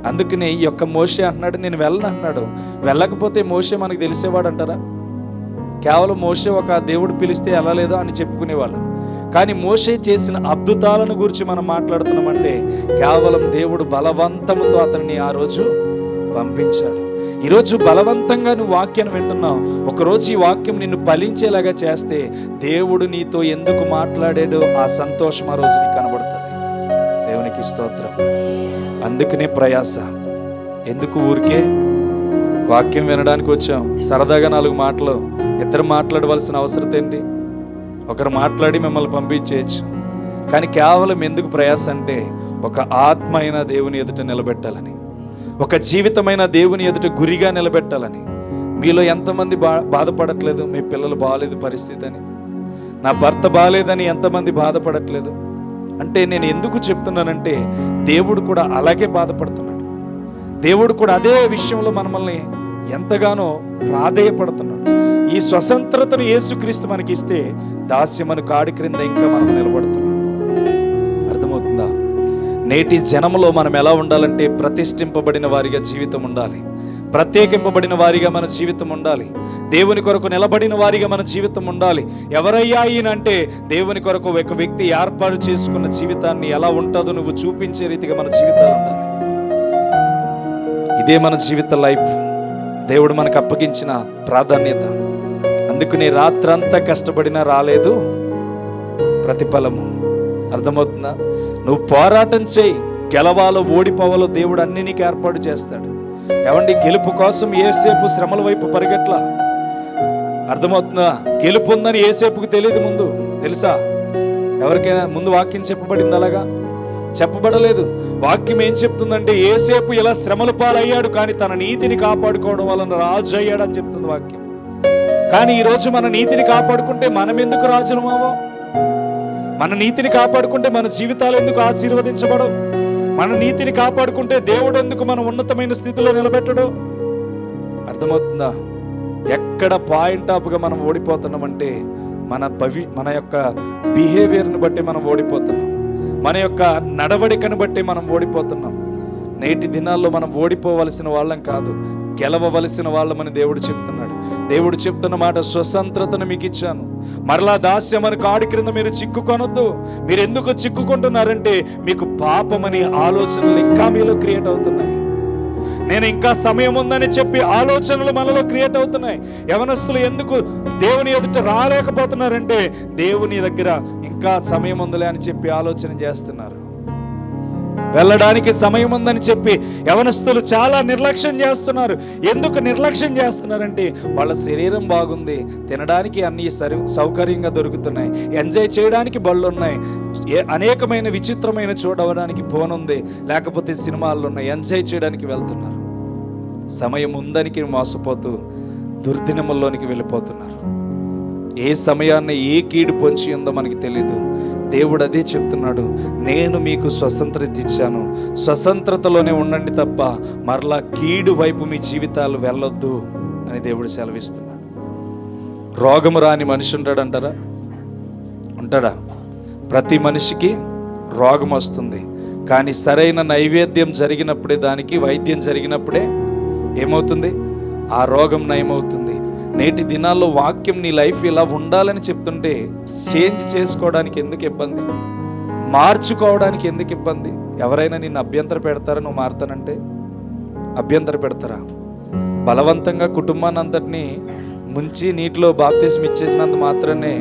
అందుకనే ఈ యొక్క మోషే అంటున్నాడు, నేను వెళ్ళను అంటున్నాడు. వెళ్ళకపోతే మోషే మనకు తెలిసేవాడు అంటారా? కేవలం మోషే ఒక దేవుడు పిలిస్తే వెళ్ళలేదో అని చెప్పుకునేవాళ్ళు. కానీ మోషే చేసిన అద్భుతాలను గురించి మనం మాట్లాడుతున్నామంటే కేవలం దేవుడు బలవంతంతో అతన్ని ఆ రోజు పంపించాడు. ఈరోజు బలవంతంగా నువ్వు వాక్యాన్ని వింటున్నావు, ఒకరోజు ఈ వాక్యం నిన్ను ఫలించేలాగా చేస్తే దేవుడు నీతో ఎందుకు మాట్లాడాడో ఆ సంతోషం ఆ రోజు నీకు కనబడుతుంది. దేవునికి స్తోత్రం. అందుకనే ప్రయాస. ఎందుకు ఊరికే వాక్యం వినడానికి వచ్చాం, సరదాగా 4 మాటలు, ఇద్దరు మాట్లాడవలసిన అవసరం ఏంటి? ఒకరు మాట్లాడి మిమ్మల్ని పంపించేయచ్చు. కానీ కేవలం ఎందుకు ప్రయాస అంటే ఒక ఆత్మ అయిన దేవుని ఎదుట నిలబెట్టాలని, ఒక జీవితమైన దేవుని ఎదుట గురిగా నిలబెట్టాలని. మీలో ఎంతమంది బాధపడట్లేదు? మీ పిల్లలు బాగాలేదు పరిస్థితి అని, నా భర్త బాగాలేదని ఎంతమంది బాధపడట్లేదు? అంటే నేను ఎందుకు చెప్తున్నానంటే దేవుడు కూడా అలాగే బాధపడుతున్నాడు. దేవుడు కూడా అదే విషయంలో మనల్ని ఎంతగానో ప్రాధేయపడుతున్నాడు. ఈ స్వతంత్రతను యేసుక్రీస్తు మనకి ఇస్తే దాస్యమను కాడి క్రింద ఇంకా మనం నిలబడుతున్నాం. అర్థమవుతుందా? నేటి జనంలో మనం ఎలా ఉండాలంటే ప్రతిష్ఠింపబడిన వారిగా జీవితం ఉండాలి, ప్రత్యేకింపబడిన వారిగా మన జీవితం ఉండాలి, దేవుని కొరకు నిలబడిన వారిగా మన జీవితం ఉండాలి. ఎవరయ్యా ఈయనంటే దేవుని కొరకు ఒక వ్యక్తి ఏర్పాటు చేసుకున్న జీవితాన్ని ఎలా ఉంటుందో నువ్వు చూపించే రీతిగా మన జీవితాలు ఉండాలి. ఇదే మన జీవిత లైఫ్, దేవుడు మనకు అప్పగించిన ప్రాధాన్యత. అందుకని రాత్రంతా కష్టపడినా రాలేదు ప్రతిఫలము. అర్థమవుతుందా? నువ్వు పోరాటం చేయి, గెలవాలో ఓడిపోవాలో దేవుడు అన్ని నీకు ఏర్పాటు చేస్తాడు. ఏమండి, గెలుపు కోసం ఏసేపు శ్రమల వైపు పరిగెట్లా. అర్థమవుతుందా? గెలుపు ఉందని ఏసేపుకు తెలియదు ముందు, తెలుసా? ఎవరికైనా ముందు వాక్యం చెప్పబడింది? అలాగా చెప్పబడలేదు. వాక్యం ఏం చెప్తుందంటే ఏసేపు ఇలా శ్రమల పాలయ్యాడు, కానీ తన నీతిని కాపాడుకోవడం వలన రాజు అయ్యాడని చెప్తుంది వాక్యం. కానీ ఈరోజు మన నీతిని కాపాడుకుంటే మనం ఎందుకు రాజులమావో? మన నీతిని కాపాడుకుంటే మన జీవితాలు ఎందుకు ఆశీర్వదించబడవు? మన నీతిని కాపాడుకుంటే దేవుడు ఎందుకు మన ఉన్నతమైన స్థితిలో నిలబెట్టడు? అర్థమవుతుందా? ఎక్కడ పాయింట్ ఆఫ్గా మనం ఓడిపోతున్నామంటే మన యొక్క బిహేవియర్ని బట్టి మనం ఓడిపోతున్నాం, మన యొక్క నడవడికను బట్టి మనం ఓడిపోతున్నాం. నేటి దినాల్లో మనం ఓడిపోవలసిన వాళ్ళం కాదు, గెలవవలసిన వాళ్ళమని దేవుడు చెప్తున్నాడు. దేవుడు చెప్తున్న మాట, స్వతంత్రతను మీకు ఇచ్చాను, మరలా దాస్యమని కాడి క్రింద మీరు చిక్కుకొనొద్దు. మీరు ఎందుకు చిక్కుకుంటున్నారంటే మీకు పాపమని ఆలోచనలు ఇంకా మీలో క్రియేట్ అవుతున్నాయి. నేను ఇంకా సమయం ఉందని చెప్పి ఆలోచనలు మనలో క్రియేట్ అవుతున్నాయి. యవనస్తులు ఎందుకు దేవుని ఎదుట రాలేకపోతున్నారంటే దేవుని దగ్గర ఇంకా సమయం ఉందిలే అని చెప్పి ఆలోచన చేస్తున్నారు. వెళ్ళడానికి సమయం ఉందని చెప్పి యవనస్తులు చాలా నిర్లక్ష్యం చేస్తున్నారు. ఎందుకు నిర్లక్ష్యం చేస్తున్నారంటే వాళ్ళ శరీరం బాగుంది, తినడానికి అన్ని సౌకర్యంగా దొరుకుతున్నాయి, ఎంజాయ్ చేయడానికి బళ్ళు ఉన్నాయి, అనేకమైన విచిత్రమైన చూడడానికి ఫోన్ ఉంది, లేకపోతే సినిమాలు ఉన్నాయి, ఎంజాయ్ చేయడానికి వెళ్తున్నారు. సమయం ఉందని మోసపోతూ దుర్దినముల్లోనికి వెళ్ళిపోతున్నారు. ఏ సమయాన్ని ఏ కీడు పొంచి ఉందో మనకి తెలీదు. దేవుడు అదే చెప్తున్నాడు, నేను మీకు స్వతంత్రత ఇచ్చాను, స్వతంత్రతలోనే ఉండండి తప్ప మరలా కీడు వైపు మీ జీవితాలు వెళ్ళొద్దు అని దేవుడు సెలవిస్తున్నాడు. రోగము రాని మనిషి ఉంటాడంటారా? ఉంటాడా? ప్రతి మనిషికి రోగం వస్తుంది, కానీ సరైన నైవేద్యం జరిగినప్పుడే, దానికి వైద్యం జరిగినప్పుడే ఏమవుతుంది? ఆ రోగం నయమవుతుంది. నేటి దినాల్లో వాక్యం నీ లైఫ్ ఇలా ఉండాలని చెప్తుంటే చేంజ్ చేసుకోవడానికి ఎందుకు ఇబ్బంది? మార్చుకోవడానికి ఎందుకు ఇబ్బంది? ఎవరైనా నిన్ను అభ్యంతర పెడతారా నువ్వు మారుతానంటే? అభ్యంతర పెడతారా? బలవంతంగా కుటుంబాన్ని అంతటినీ ముంచి నీటిలో బాప్తిసం ఇచ్చేసినందుకు మాత్రమే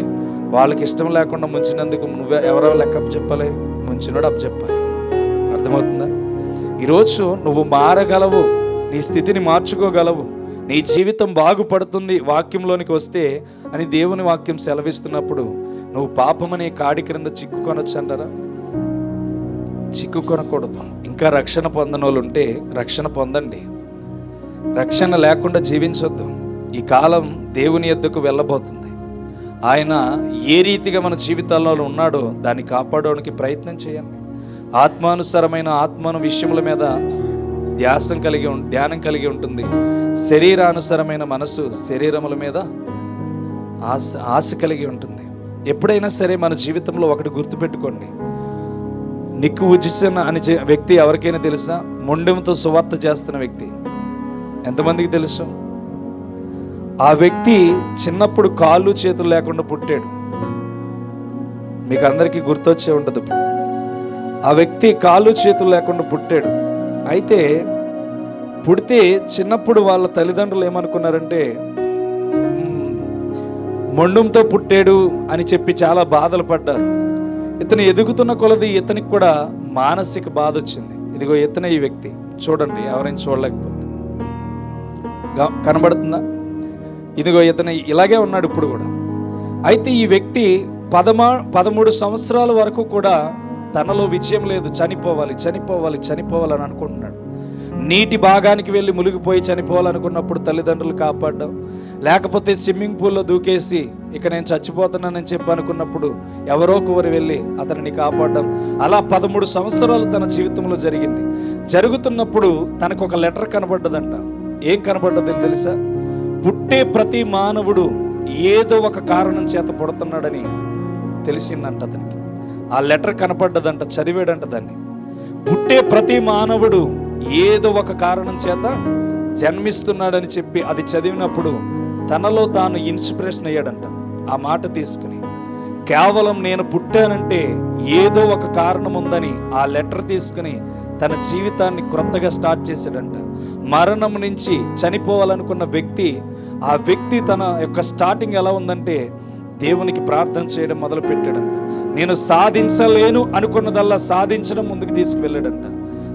వాళ్ళకి ఇష్టం లేకుండా ముంచినందుకు నువ్వే ఎవరో లెక్క చెప్పాలి, ముంచినోడు అప్పు చెప్పాలి. అర్థమవుతుందా? ఈరోజు నువ్వు మారగలవు, నీ స్థితిని మార్చుకోగలవు, నీ జీవితం బాగుపడుతుంది వాక్యంలోనికి వస్తే అని దేవుని వాక్యం సెలవిస్తున్నప్పుడు నువ్వు పాపమనే కాడి క్రింద చిక్కుకొనొచ్చు అంటారా? చిక్కుకొనకూడదు. ఇంకా రక్షణ పొందని వాళ్ళు ఉంటే రక్షణ పొందండి. రక్షణ లేకుండా జీవించొద్దు. ఈ కాలం దేవుని యొద్దకు వెళ్ళబోతుంది. ఆయన ఏ రీతిగా మన జీవితాల్లో ఉన్నాడో దాన్ని కాపాడడానికి ప్రయత్నం చేయండి. ఆత్మానుసారమైన ఆత్మను విషయముల మీద ధ్యానం కలిగి ఉంటుంది. శరీరానుసారమైన మనసు శరీరముల మీద ఆశ కలిగి ఉంటుంది. ఎప్పుడైనా సరే మన జీవితంలో ఒకటి గుర్తుపెట్టుకోండి. నిక్కు ఉజిసన్ అనే వ్యక్తి ఎవరికైనా తెలుసా? మొండెంతో సువార్త చేస్తున్న వ్యక్తి. ఎంతమందికి తెలుసు? ఆ వ్యక్తి చిన్నప్పుడు కాళ్ళు చేతులు లేకుండా పుట్టాడు. మీకు అందరికీ గుర్తొచ్చే ఉంటుంది. ఆ వ్యక్తి కాళ్ళు చేతులు లేకుండా పుట్టాడు. అయితే పుడితే చిన్నప్పుడు వాళ్ళ తల్లిదండ్రులు ఏమనుకున్నారంటే మొండంతో పుట్టాడు అని చెప్పి చాలా బాధలు పడ్డారు. ఇతను ఎదుగుతున్న కొలది ఇతనికి కూడా మానసిక బాధ వచ్చింది. ఇదిగో ఇతనే ఈ వ్యక్తి. చూడండి, ఎవరైనా చూడలేకపోతే కనబడుతుందా? ఇదిగో ఇతను ఇలాగే ఉన్నాడు ఇప్పుడు కూడా. అయితే ఈ వ్యక్తి 13 సంవత్సరాల వరకు కూడా తనలో విజయం లేదు. చనిపోవాలని అనుకుంటున్నాడు. నీటి భాగానికి వెళ్ళి మునిగిపోయి చనిపోవాలనుకున్నప్పుడు తల్లిదండ్రులు కాపాడడం, లేకపోతే స్విమ్మింగ్ పూల్లో దూకేసి ఇక నేను చచ్చిపోతున్నానని చెప్పి అనుకున్నప్పుడు ఎవరో ఒకరు వెళ్ళి అతనిని కాపాడడం, అలా 13 సంవత్సరాలు తన జీవితంలో జరిగింది. జరుగుతున్నప్పుడు తనకు ఒక లెటర్ కనబడ్డదంట. ఏం కనబడ్డదని తెలుసా? పుట్టే ప్రతి మానవుడు ఏదో ఒక కారణం చేత పుడుతున్నాడని తెలిసిందంట అతనికి. ఆ లెటర్ కనపడ్డదంట, చదివాడంట దాన్ని. పుట్టే ప్రతి మానవుడు ఏదో ఒక కారణం చేత జన్మిస్తున్నాడని చెప్పి అది చదివినప్పుడు తనలో తాను ఇన్స్పిరేషన్ అయ్యాడంట. ఆ మాట తీసుకుని కేవలం నేను పుట్టానంటే ఏదో ఒక కారణం ఉందని ఆ లెటర్ తీసుకుని తన జీవితాన్ని క్రొత్తగా స్టార్ట్ చేశాడంట. మరణం నుంచి చనిపోవాలనుకున్న వ్యక్తి, ఆ వ్యక్తి తన యొక్క స్టార్టింగ్ ఎలా ఉందంటే దేవునికి ప్రార్థన చేయడం మొదలు పెట్టాడంట. నేను సాధించలేను అనుకున్నదల్లా సాధించడం ముందుకు తీసుకువెళ్ళాడంట.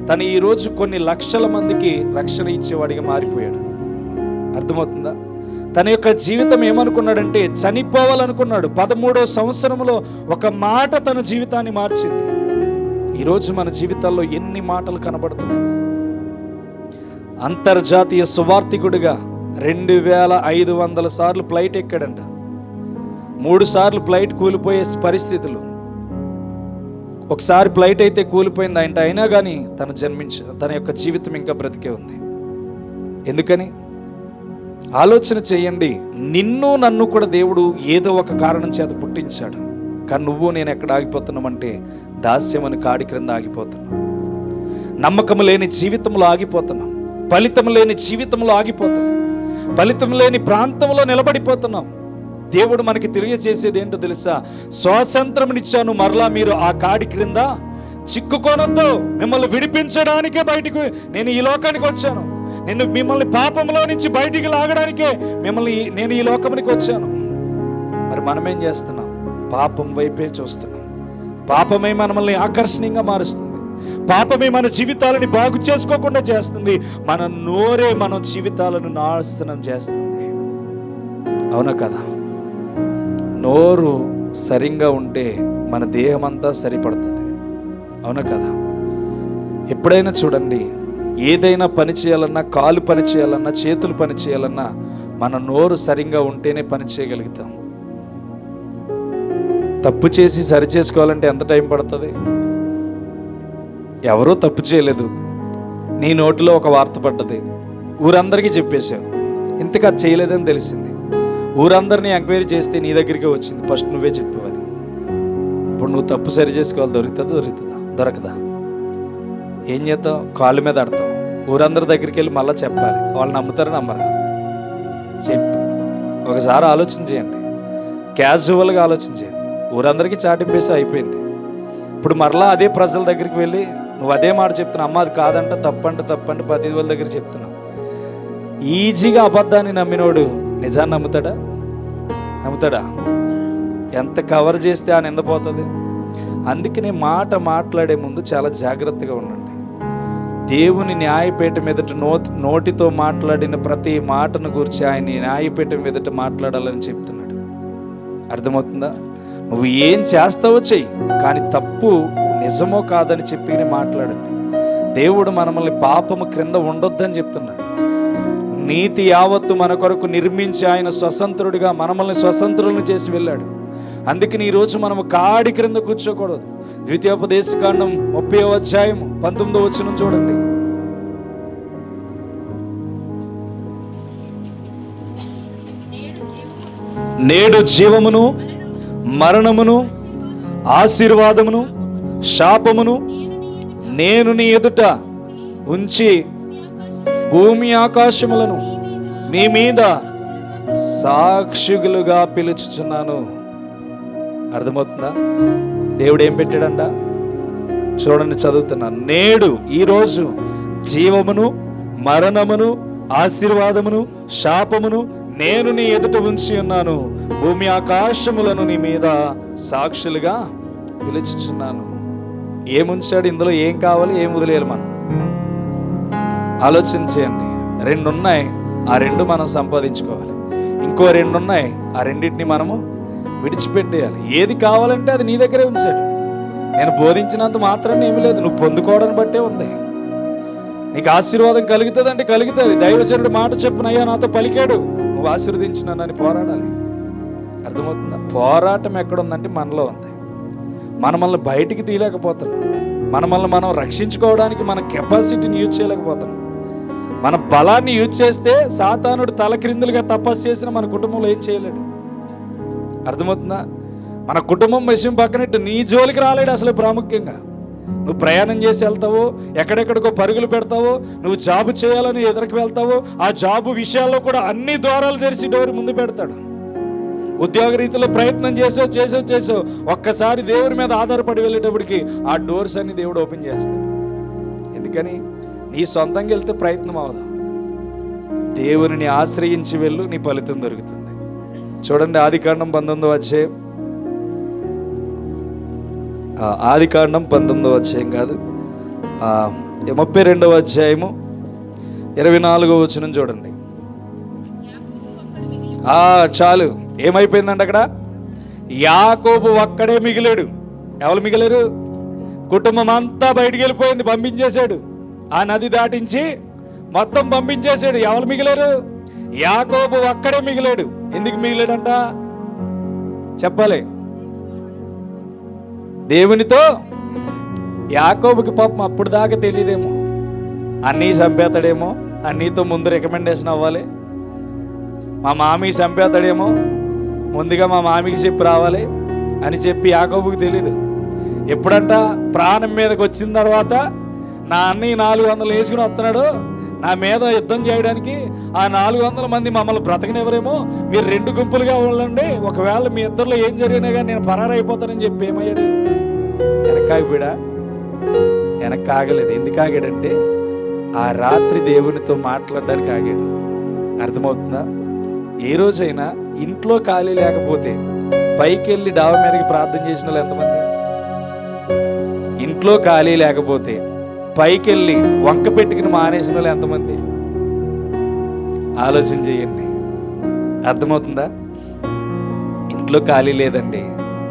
తను ఈరోజు కొన్ని లక్షల మందికి రక్షణ ఇచ్చేవాడిగా మారిపోయాడు. అర్థమవుతుందా? తన యొక్క జీవితం ఏమనుకున్నాడంటే చనిపోవాలనుకున్నాడు. 13వ సంవత్సరంలో ఒక మాట తన జీవితాన్ని మార్చింది. ఈరోజు మన జీవితాల్లో ఎన్ని మాటలు కనబడుతున్నాయి. అంతర్జాతీయ సువార్థికుడిగా 2500 సార్లు ఫ్లైట్ ఎక్కాడంట. 3 సార్లు ఫ్లైట్ కూలిపోయే పరిస్థితులు. ఒకసారి ఫ్లైట్ అయితే కూలిపోయింది ఆయన, అయినా కానీ తన యొక్క జీవితం ఇంకా బ్రతికే ఉంది. ఎందుకని ఆలోచన చేయండి. నిన్ను నన్ను కూడా దేవుడు ఏదో ఒక కారణం చేత పుట్టించాడు. కానీ నువ్వు నేను ఎక్కడ ఆగిపోతున్నామంటే దాస్యం అని కాడి క్రింద ఆగిపోతున్నాం. నమ్మకం లేని జీవితంలో ఆగిపోతున్నాం. ఫలితం లేని జీవితంలో ఆగిపోతున్నాం. ఫలితం లేని ప్రాంతంలో నిలబడిపోతున్నాం. దేవుడు మనకి తెలియజేసేది ఏంటో తెలుసా? స్వాతంత్రమునిచ్చాను, మరలా మీరు ఆ కాడి క్రింద చిక్కుకోనొద్దు. మిమ్మల్ని విడిపించడానికే బయటికి నేను ఈ లోకానికి వచ్చాను. మిమ్మల్ని పాపంలో నుంచి బయటికి లాగడానికే నేను ఈ లోకానికి వచ్చాను. మరి మనమేం చేస్తున్నాం? పాపం వైపే చూస్తున్నాం. పాపమే మనల్ని ఆకర్షణీయంగా మారుస్తుంది. పాపమే మన జీవితాలని బాగు చేసుకోకుండా చేస్తుంది. మన నోరే మన జీవితాలను నాశనం చేస్తుంది. అవునా కదా? నోరు సరిగ్గా ఉంటే మన దేహం అంతా సరిపడుతుంది. అవునా కదా? ఎప్పుడైనా చూడండి, ఏదైనా పని చేయాలన్నా, కాలు పని చేయాలన్నా, చేతులు పని చేయాలన్నా మన నోరు సరిగ్గా ఉంటేనే పని చేయగలుగుతాం. తప్పు చేసి సరి చేసుకోవాలంటే ఎంత టైం పడుతుంది? ఎవరూ తప్పు చేయలేదు, నీ నోటిలో ఒక వార్త పడ్డది, ఊరందరికీ చెప్పేశావు, ఇంతగా చేయలేదని తెలిసింది. ఊరందరినీ ఎంక్వైరీ చేస్తే నీ దగ్గరికి వచ్చింది, ఫస్ట్ నువ్వే చెప్పేవని. ఇప్పుడు నువ్వు తప్పు సరి చేసుకోవాలి, దొరుకుతుందా? దొరకదా? ఏం చేద్దావు? కాళ్ళ మీద ఆడతావు. ఊరందరి దగ్గరికి వెళ్ళి మళ్ళీ చెప్పాలి. వాళ్ళు నమ్ముతారా నమ్మరా? చెప్పు. ఒకసారి ఆలోచన చేయండి, క్యాజువల్గా ఆలోచన చేయండి. ఊరందరికీ చాటింపేసి అయిపోయింది. ఇప్పుడు మరలా అదే ప్రజల దగ్గరికి వెళ్ళి నువ్వు అదే మాట చెప్తున్నావు. అమ్మ అది కాదంట, తప్పంట 10 వాళ్ళ దగ్గర చెప్తున్నావు. ఈజీగా అబద్ధాన్ని నమ్మినోడు నిజాన్ని నమ్ముతాడా? ఎంత కవర్ చేస్తే ఆ నిందపోతుంది. అందుకనే మాట మాట్లాడే ముందు చాలా జాగ్రత్తగా ఉండండి. దేవుని న్యాయపీఠం ఎదుట నోటితో మాట్లాడిన ప్రతి మాటను గురించి ఆయన న్యాయపీఠం ఎదుట మాట్లాడాలని చెప్తున్నాడు. అర్థమవుతుందా? నువ్వు ఏం చేస్తావో చెయ్యి, కానీ తప్పు నిజమో కాదని చెప్పి మాట్లాడండి. దేవుడు మనల్ని పాపము క్రింద ఉండొద్దని చెప్తున్నాడు. నీతి యావత్తు మన కొరకు నిర్మించి ఆయన స్వతంత్రుడిగా మనల్ని స్వతంత్రులను చేసి వెళ్ళాడు. అందుకని ఈరోజు మనము కాడి క్రింద కూర్చోకూడదు. ద్వితీయోపదేశకాండం 30వ అధ్యాయం 19వ వచనం చూడండి. నేడు జీవమును మరణమును ఆశీర్వాదమును శాపమును నేను నీ ఎదుట ఉంచి భూమి ఆకాశములను మీ మీద సాక్షులుగా పిలుచుచున్నాను. అర్థమవుతుందా? దేవుడు ఏం పెట్టాడంట? చూడండి, చదువుతున్నాను. నేడు ఈరోజు జీవమును మరణమును ఆశీర్వాదమును శాపమును నేను నీ ఎదుట ఉంచి ఉన్నాను. భూమి ఆకాశములను నీ మీద సాక్షులుగా పిలుచుచున్నాను. ఏముంచాడు ఇందులో? ఏం కావాలి, ఏం వదిలేయాలి? మనం ఆలోచన చేయండి. 2 ఉన్నాయి, ఆ 2 మనం సంపాదించుకోవాలి. ఇంకో 2 ఉన్నాయి, ఆ రెండింటిని మనము విడిచిపెట్టేయాలి. ఏది కావాలంటే అది నీ దగ్గరే ఉంచాడు. నేను బోధించినంత మాత్రాన్ని ఏమీ లేదు, నువ్వు పొందుకోవడాన్ని బట్టే ఉంది. నీకు ఆశీర్వాదం కలుగుతుందంటే కలుగుతుంది. దైవజనుడు మాట చెప్పునయ్యా నాతో పలికాడు, నువ్వు ఆశీర్వదించినానని పోరాడాలి. అర్థమవుతుందా? పోరాటం ఎక్కడుందంటే మనలో ఉంది. మనల్ని బయటికి తీయలేకపోతున్నాం. మనల్ని మనం రక్షించుకోవడానికి మన కెపాసిటీని యూజ్ చేయలేకపోతున్నాం. మన బలాన్ని యూజ్ చేస్తే సాతానుడు తలక్రిందులుగా తపస్సు చేసిన మన కుటుంబంలో ఏం చేయలేడు. అర్థమవుతుందా? మన కుటుంబం విషయం పక్కనట్టు నీ జోలికి రాలేడు అసలు. ప్రాముఖ్యంగా నువ్వు ప్రయాణం చేసి వెళ్తావో, ఎక్కడెక్కడికో పరుగులు పెడతావో, నువ్వు జాబు చేయాలని ఎదురుకు వెళ్తావో, ఆ జాబు విషయాల్లో కూడా అన్ని ద్వారాలు తెరిచి డోర్ ముందు పెడతాడు. ఉద్యోగ రీతిలో ప్రయత్నం చేసావు ఒక్కసారి దేవుని మీద ఆధారపడి వెళ్ళేటప్పటికి ఆ డోర్స్ అన్ని దేవుడు ఓపెన్ చేస్తాడు. ఎందుకని? నీ సొంతంగా వెళ్తే ప్రయత్నం అవదు. దేవుని ఆశ్రయించి వెళ్ళు, నీ ఫలితం దొరుకుతుంది. చూడండి, ఆదికాండం 19వ అధ్యాయం, ఆదికాండం 19వ అధ్యాయం కాదు, 32వ అధ్యాయము 24వ వచనం చూడండి. చాలు, ఏమైపోయిందంటే అక్కడ యాకోబు ఒక్కడే మిగిలాడు. ఎవరు మిగిలారు? కుటుంబం అంతా బయటికి వెళ్ళిపోయింది, పంపించేశాడు. ఆ నది దాటించి మొత్తం పంపించేశాడు. ఎవరు మిగిలారు? యాకోబు ఒక్కడే మిగిలాడు. ఎందుకు మిగిలాడంట చెప్పాలి. దేవునితో యాకోబుకి పాపం అప్పుడు దాకా తెలియదేమో, అన్నీ చంపేతాడేమో, అన్నీతో ముందు రికమెండేషన్ అవ్వాలి. మా మామికి చంపేతాడేమో, ముందుగా మా మామికి చెప్పి రావాలి అని చెప్పి యాకోబుకి తెలీదు. ఎప్పుడంట ప్రాణం మీదకి వచ్చిన తర్వాత నా అన్నయ్య 400 వేసుకుని వస్తున్నాడు నా మీద యుద్ధం చేయడానికి, ఆ 400 మంది మమ్మల్ని బ్రతకనివ్వరేమో, మీరు 2 గుంపులుగా ఉండండి, ఒకవేళ మీ ఇద్దరిలో ఏం జరిగినా కానీ నేను పరారైపోతానని చెప్పి ఏమయ్యాడు? వెనక్కాగిపోయాడా? వెనక్కి ఆగలేదు. ఎందుకు ఆగాడంటే ఆ రాత్రి దేవునితో మాట్లాడడానికి ఆగాడు. అర్థమవుతుందా? ఏ రోజైనా ఇంట్లో ఖాళీ లేకపోతే పైకి వెళ్ళి డాబా మీదకి ప్రార్థన చేసిన వాళ్ళు ఎంతమంది? ఇంట్లో ఖాళీ లేకపోతే పైకి వెళ్ళి వంక పెట్టుకుని మానేసిన వాళ్ళు ఎంతమంది? ఆలోచన చేయండి. అర్థమవుతుందా? ఇంట్లో ఖాళీ లేదండి,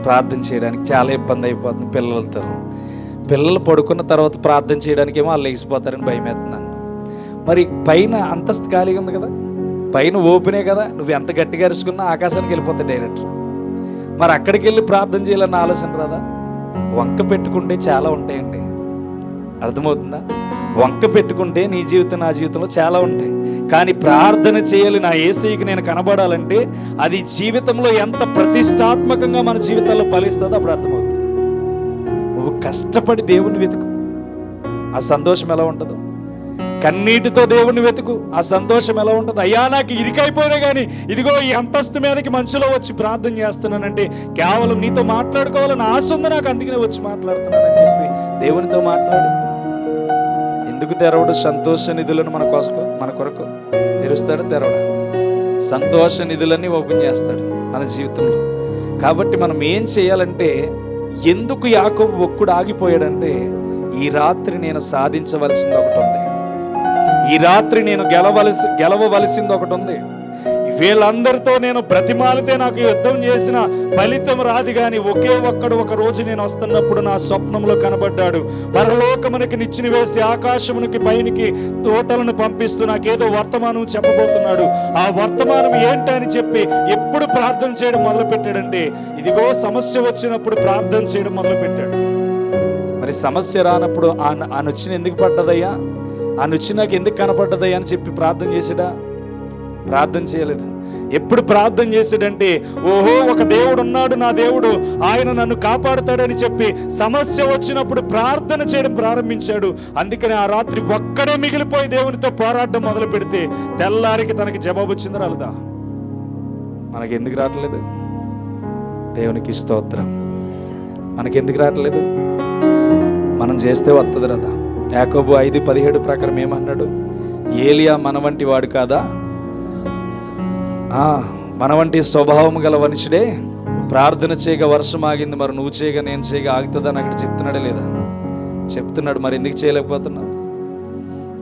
ప్రార్థన చేయడానికి చాలా ఇబ్బంది అయిపోతుంది పిల్లలతో. పిల్లలు పడుకున్న తర్వాత ప్రార్థన చేయడానికి ఏమో వాళ్ళు లేచిపోతారని భయం వేస్తున్నాను. మరి పైన అంతస్తు ఖాళీగా ఉంది కదా, పైన ఓపెనే కదా, నువ్వు ఎంత గట్టిగా అరుచుకున్నా ఆకాశానికి వెళ్ళిపోతాయి డైరెక్ట్. మరి అక్కడికి వెళ్ళి ప్రార్థన చేయాలన్న ఆలోచన రాదా? వంక పెట్టుకుంటే చాలా ఉంటాయండి. అర్థమవుతుందా? వంక పెట్టుకుంటే నీ జీవితం నా జీవితంలో చాలా ఉంటాయి. కానీ ప్రార్థన చేయాలి, నా యేసయ్యకి నేను కనబడాలంటే అది జీవితంలో ఎంత ప్రతిష్టాత్మకంగా మన జీవితాల్లో ఫలిస్తుందో అప్పుడు అర్థమవుతుంది. నువ్వు కష్టపడి దేవుణ్ణి వెతుకు, ఆ సంతోషం ఎలా ఉంటుందో. కన్నీటితో దేవుణ్ణి వెతుకు, ఆ సంతోషం ఎలా ఉంటుంది. అయ్యా నాకు ఇరికైపోయినా కానీ ఇదిగో ఈ అంతస్తు మీదకి మంచులో వచ్చి ప్రార్థన చేస్తున్నానంటే కేవలం నీతో మాట్లాడుకోవాలని ఆశ ఉంది నాకు, అందుకనే వచ్చి మాట్లాడుతున్నానని చెప్పి దేవునితో మాట్లాడు. ఎందుకు తెరవడు? సంతోష నిధులను మన కొరకు తెరుస్తాడు. తెరవడు, సంతోష నిధులన్నీ ఓపెన్ చేస్తాడు మన జీవితంలో. కాబట్టి మనం ఏం చేయాలంటే, ఎందుకు యాకోబు ఒక్కడు ఆగిపోయాడంటే ఈ రాత్రి నేను సాధించవలసింది ఒకటి ఉంది, ఈ రాత్రి నేను గెలవవలసింది ఒకటి ఉంది. వీళ్ళందరితో నేను బ్రతిమాలితే నాకు యుద్ధం చేసిన ఫలితం రాదు, కానీ ఒకే ఒక్కడు ఒక రోజు నేను వస్తున్నప్పుడు నా స్వప్నంలో కనబడ్డాడు. పరలోకమునికి నిచ్చెన వేసి ఆకాశమునికి పైనికి దూతలను పంపిస్తూ నాకేదో వర్తమానం చెప్పబోతున్నాడు. ఆ వర్తమానం ఏంటని చెప్పి ఎప్పుడు ప్రార్థన చేయడం మొదలు పెట్టాడంటే, ఇదిగో సమస్య వచ్చినప్పుడు ప్రార్థన చేయడం మొదలు పెట్టాడు. మరి సమస్య రానప్పుడు ఆ నొచ్చిన ఎందుకు పడ్డదయ్యా, ఆ నొచ్చి నాకు ఎందుకు కనపడ్డదయ్యా అని చెప్పి ప్రార్థన చేసాడా? ప్రార్థన చేయలేదు. ఎప్పుడు ప్రార్థన చేసాడంటే, ఓహో ఒక దేవుడు ఉన్నాడు, నా దేవుడు, ఆయన నన్ను కాపాడుతాడని చెప్పి సమస్య వచ్చినప్పుడు ప్రార్థన చేయడం ప్రారంభించాడు. అందుకని ఆ రాత్రి ఒక్కడే మిగిలిపోయి దేవునితో పోరాటం మొదలు పెడితే తెల్లారికి తనకి జవాబు వచ్చింది రాలేదా? మనకి ఎందుకు రావట్లేదు? దేవునికి స్తోత్రం. మనకెందుకు రావట్లేదు? మనం చేస్తే వస్తుంది రాదా? యాకోబు 5:17 ప్రకారం ఏమన్నాడు? ఏలియా మన వంటి వాడు కాదా, మన వంటి స్వభావం గల మనుషుడే, ప్రార్థన చేయగా వర్షం ఆగింది, మరి నువ్వు చేయగా నేను చేయగా ఆగుతుందని అక్కడ చెప్తున్నాడే లేదా? చెప్తున్నాడు. మరి ఎందుకు చేయలేకపోతున్నావు?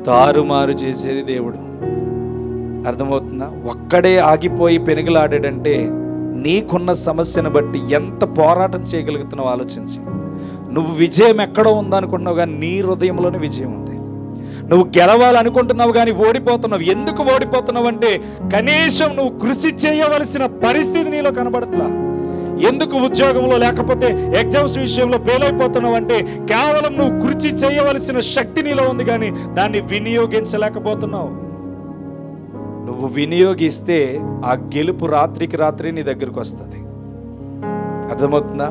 తారుమారు చేసేది దేవుడు. అర్థమవుతుందా? ఒక్కడే ఆగిపోయి పెనుగులాడాడంటే నీకున్న సమస్యను బట్టి ఎంత పోరాటం చేయగలుగుతున్నావు ఆలోచించి. నువ్వు విజయం ఎక్కడో ఉందనుకుంటున్నావు, కానీ నీ హృదయంలోనే విజయం ఉంది. నువ్వు గెలవాలనుకుంటున్నావు కానీ ఓడిపోతున్నావు. ఎందుకు ఓడిపోతున్నావు అంటే కనీసం నువ్వు కృషి చేయవలసిన పరిస్థితి నీలో కనబడట్లా. ఎందుకు ఉద్యోగంలో లేకపోతే ఎగ్జామ్స్ విషయంలో ఫెయిల్ అయిపోతున్నావు అంటే కేవలం నువ్వు కృషి చేయవలసిన శక్తి నీలో ఉంది, కానీ దాన్ని వినియోగించలేకపోతున్నావు. నువ్వు వినియోగిస్తే ఆ గెలుపు రాత్రికి రాత్రి నీ దగ్గరకు వస్తుంది. అర్థమవుతుందా?